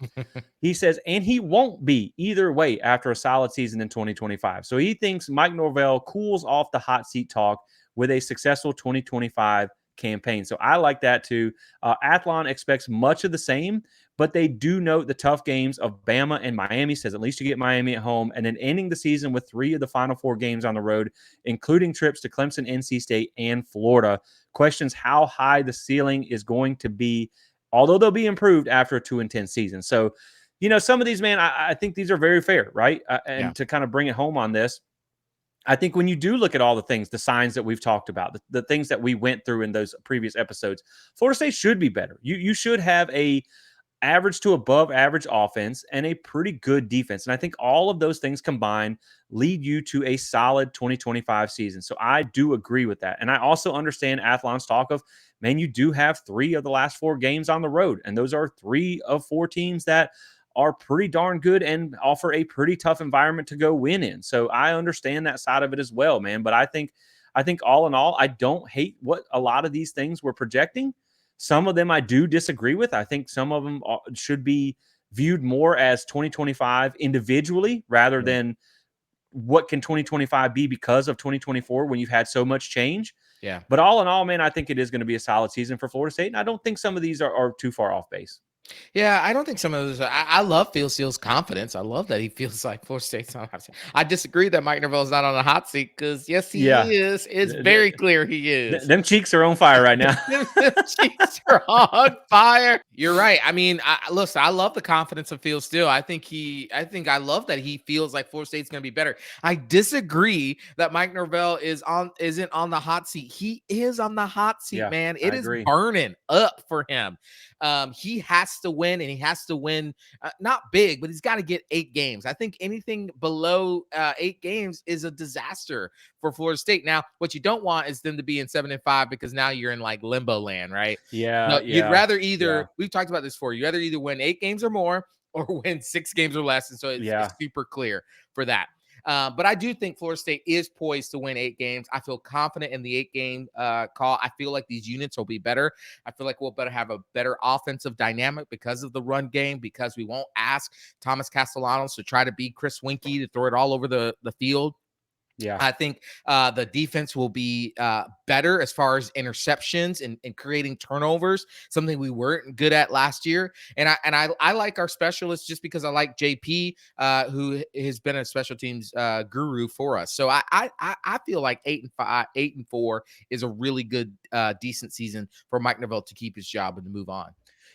He says, and he won't be either way after a solid season in 2025. So he thinks Mike Norvell cools off the hot seat talk with a successful 2025 campaign. So I like that too. Athlon expects much of the same, but they do note the tough games of Bama and Miami. Says at least you get Miami at home, and then ending the season with 3 of the final 4 games on the road, including trips to Clemson, NC State, and Florida. Questions how high the ceiling is going to be, although they'll be improved after a 2-10 season. So, some of these, man, I think these are very fair, right? To kind of bring it home on this, I think when you do look at all the things, the signs that we've talked about, the things that we went through in those previous episodes, Florida State should be better. You should have a average to above average offense and a pretty good defense. And I think all of those things combined lead you to a solid 2025 season. So I do agree with that. And I also understand Athlon's talk of, man, you do have 3 of the last 4 games on the road. And those are 3 of 4 teams that are pretty darn good and offer a pretty tough environment to go win in. So I understand that side of it as well, man. But I think all in all, I don't hate what a lot of these things we're projecting. Some of them I do disagree with. I think some of them should be viewed more as 2025 individually rather than what can 2025 be because of 2024 when you've had so much change. Yeah. But all in all, man, I think it is going to be a solid season for Florida State. And I don't think some of these are too far off base. Yeah, I don't think some of those. I love Phil Steele's confidence. I love that he feels like Florida State's on a hot seat. I disagree that Mike Norvell is not on a hot seat because yes, he is. It's very clear he is. Them cheeks are on fire right now. them cheeks are on fire. You're right. I mean, listen, I love the confidence of Phil Steele. I think I love that he feels like Florida State's going to be better. I disagree that Mike Norvell isn't on the hot seat. He is on the hot seat, man. It is burning up for him. He has to win, and he has to win not big, but he's got to get 8 games. I think anything below 8 games is a disaster for Florida State. Now, what you don't want is them to be in 7-5 because now you're in like limbo land, right? You'd rather we've talked about this before. You rather either win 8 games or more or win 6 games or less. And so it's super clear for that. But I do think Florida State is poised to win 8 games. I feel confident in the 8-game call. I feel like these units will be better. I feel like we'll better have a better offensive dynamic because of the run game, because we won't ask Thomas Castellanos to try to be Chris Winkie to throw it all over the field. Yeah. I think the defense will be better as far as interceptions and creating turnovers, something we weren't good at last year. And I like our specialists just because I like JP, who has been a special teams guru for us. So I feel like 8-5, 8-4 is a really good, decent season for Mike Neville to keep his job and to move on.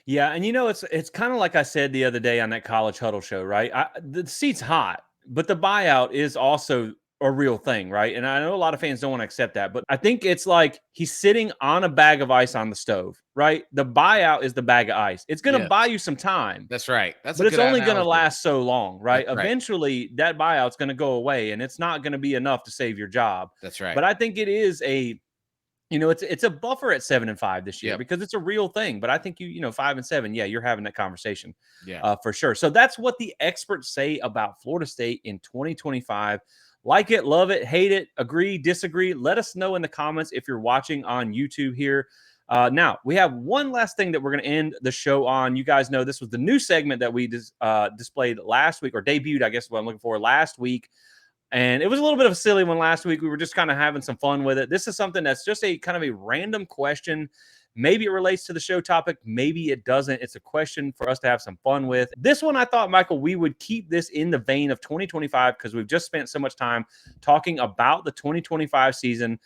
Yeah, and it's kind of like I said the other day on that college huddle show, right? The seat's hot, but the buyout is also a real thing, right? And I know a lot of fans don't want to accept that, but I think it's like he's sitting on a bag of ice on the stove, right? The buyout is the bag of ice. It's going to buy Yes, you some time, that's right. That's a but it's good only going to analogy. last so long, right? That's right. Eventually, that buyout's going to go away, and it's not going to be enough to save your job. That's right. But I think it is it's a buffer at 7-5 this year Yep. because it's a real thing. But I think 5-7, yeah, you're having that conversation, Yeah. for sure. So that's what the experts say about Florida State in 2025. Like it, love it, hate it, agree, disagree. Let us know in the comments if you're watching on YouTube here. Now we have one last thing that we're going to end the show on. You guys know this was the new segment that we displayed last week, or debuted, I guess, what I'm looking for, last week. And it was a little bit of a silly one last week. We were just kind of having some fun with it. This is something that's just a kind of a random question. Maybe it relates to the show topic. Maybe it doesn't. It's a question for us to have some fun with. This one, I thought, Michael, we would keep this in the vein of 2025 because we've just spent so much time talking about the 2025 season.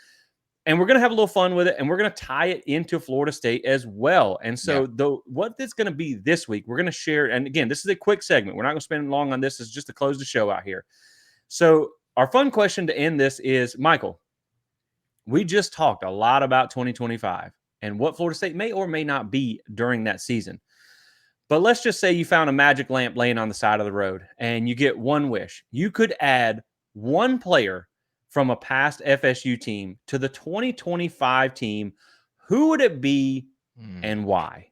And we're going to have a little fun with it. And we're going to tie it into Florida State as well. And so what it's going to be this week, we're going to share. And again, this is a quick segment. We're not going to spend long on this. It's just to close the show out here. So our fun question to end this is, Michael, we just talked a lot about 2025 and what Florida State may or may not be during that season. But let's just say you found a magic lamp laying on the side of the road and you get one wish. You could add one player from a past FSU team to the 2025 team. Who would it be and why?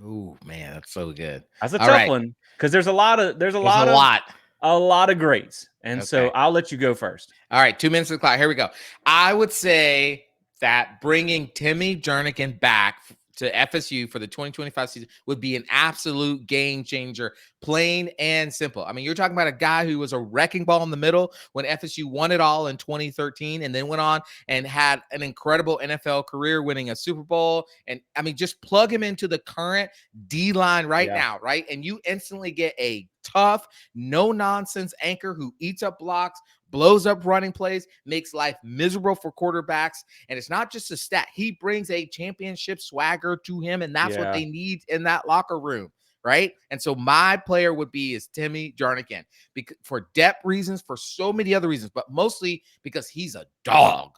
Oh man, that's so good. That's a All tough right. one because there's a lot of greats. And so Okay. I'll let you go first. All right, 2 minutes of the clock. Here we go. I would say that bringing Timmy Jernigan back to FSU for the 2025 season would be an absolute game changer, plain and simple. I mean, you're talking about a guy who was a wrecking ball in the middle when FSU won it all in 2013 and then went on and had an incredible NFL career, winning a Super Bowl. And I mean, just plug him into the current D-line right now, right? And you instantly get a tough, no-nonsense anchor who eats up blocks, blows up running plays, makes life miserable for quarterbacks. And it's not just a stat. He brings a championship swagger to him, and that's what they need in that locker room, right? And so my player would be is Timmy Jernigan, because for depth reasons, for so many other reasons, but mostly because he's a dog.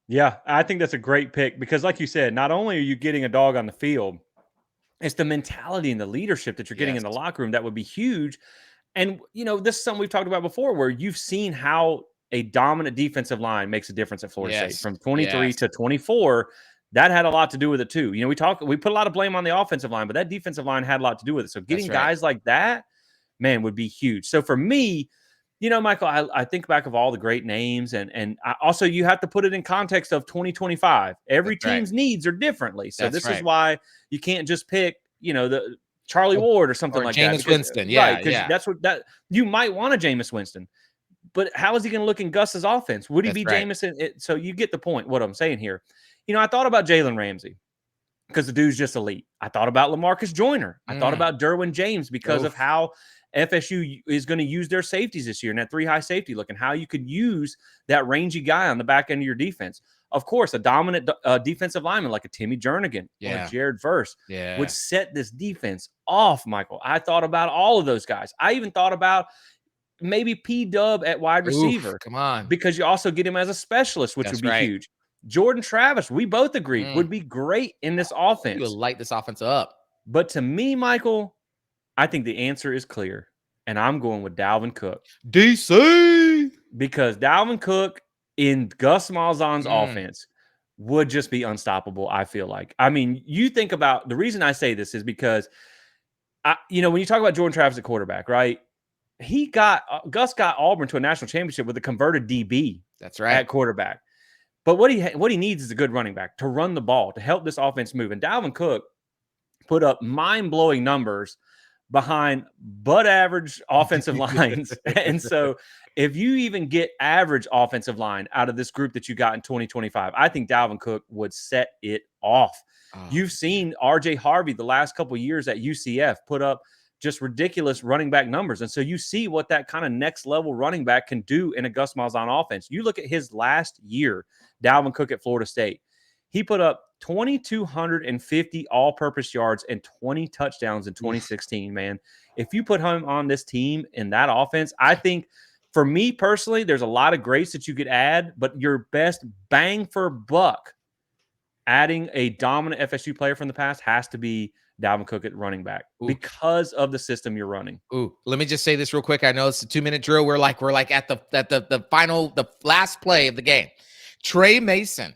Yeah, I think that's a great pick because, like you said, not only are you getting a dog on the field, it's the mentality and the leadership that you're getting in the locker room that would be huge. And, this is something we've talked about before where you've seen how a dominant defensive line makes a difference at Florida State. From 23 to 24, that had a lot to do with it too. We put a lot of blame on the offensive line, but that defensive line had a lot to do with it. So getting guys like that, man, would be huge. So for me, Michael, I think back of all the great names, and also you have to put it in context of 2025. Every team's needs are differently. So this is why you can't just pick, the Charlie Ward or something like Jameis that. Winston. Because that's that you might want a Jameis Winston. But how is he going to look in Gus's offense? Would he be Jameis? So you get the point, what I'm saying here. I thought about Jalen Ramsey because the dude's just elite. I thought about LaMarcus Joyner. I thought about Derwin James because of how FSU is going to use their safeties this year and that 3-high safety look and how you could use that rangy guy on the back end of your defense. Of course, a dominant defensive lineman like a Timmy Jernigan or a Jared Verse would set this defense off, Michael. I thought about all of those guys. I even thought about maybe P-Dub at wide receiver. Come on. Because you also get him as a specialist, which would be huge. Jordan Travis, we both agreed, would be great in this offense. You'll light this offense up. But to me, Michael, I think the answer is clear. And I'm going with Dalvin Cook. DC! Because Dalvin Cook in Gus Malzahn's offense would just be unstoppable, I feel like. I mean, you think about the reason I say this is because, when you talk about Jordan Travis at quarterback, right? Gus got Auburn to a national championship with a converted DB. That's right. At quarterback. But what he needs is a good running back to run the ball, to help this offense move. And Dalvin Cook put up mind-blowing numbers behind butt average offensive lines. And so if you even get average offensive line out of this group that you got in 2025, I think Dalvin Cook would set it off. You've seen RJ Harvey the last couple of years at UCF put up just ridiculous running back numbers. And so you see what that kind of next level running back can do in a Gus Malzahn offense. You look at his last year, Dalvin Cook at Florida State. He put up 2,250 all-purpose yards and 20 touchdowns in 2016, man. If you put him on this team in that offense, I think for me personally, there's a lot of greats that you could add, but your best bang for buck adding a dominant FSU player from the past has to be Dalvin Cook at running back because of the system you're running. Let me just say this real quick. I know it's a 2-minute drill. We're like at the final, the last play of the game. Trey Mason,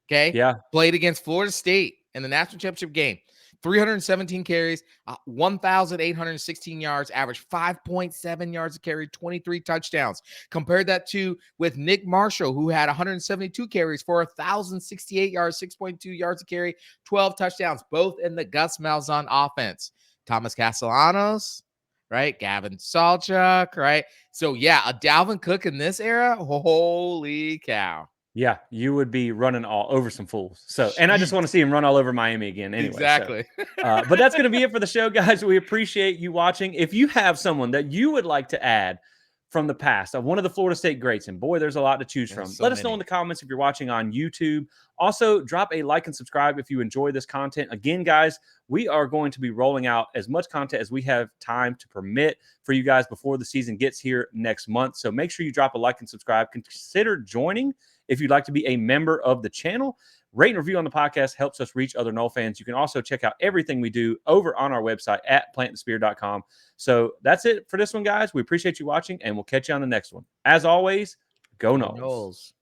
played against Florida State in the national championship game. 317 carries, 1,816 yards, average 5.7 yards a carry, 23 touchdowns. Compared that to with Nick Marshall, who had 172 carries for 1,068 yards, 6.2 yards a carry, 12 touchdowns, both in the Gus Malzahn offense. Thomas Castellanos, right? Gavin Sawchuk, right? So, yeah, a Dalvin Cook in this era, holy cow. Yeah, you would be running all over some fools. So, and I just want to see him run all over Miami again anyway. Exactly. So, but that's going to be it for the show, guys. We appreciate you watching. If you have someone that you would like to add from the past of one of the Florida State greats, and boy, there's a lot to choose from. Let us know in the comments if you're watching on YouTube. Also, drop a like and subscribe if you enjoy this content. Again, guys, we are going to be rolling out as much content as we have time to permit for you guys before the season gets here next month. So make sure you drop a like and subscribe. Consider joining if you'd like to be a member of the channel. Rate and review on the podcast helps us reach other Nole fans. You can also check out everything we do over on our website at plantthespear.com. So that's it for this one, guys. We appreciate you watching, and we'll catch you on the next one. As always, go Noles.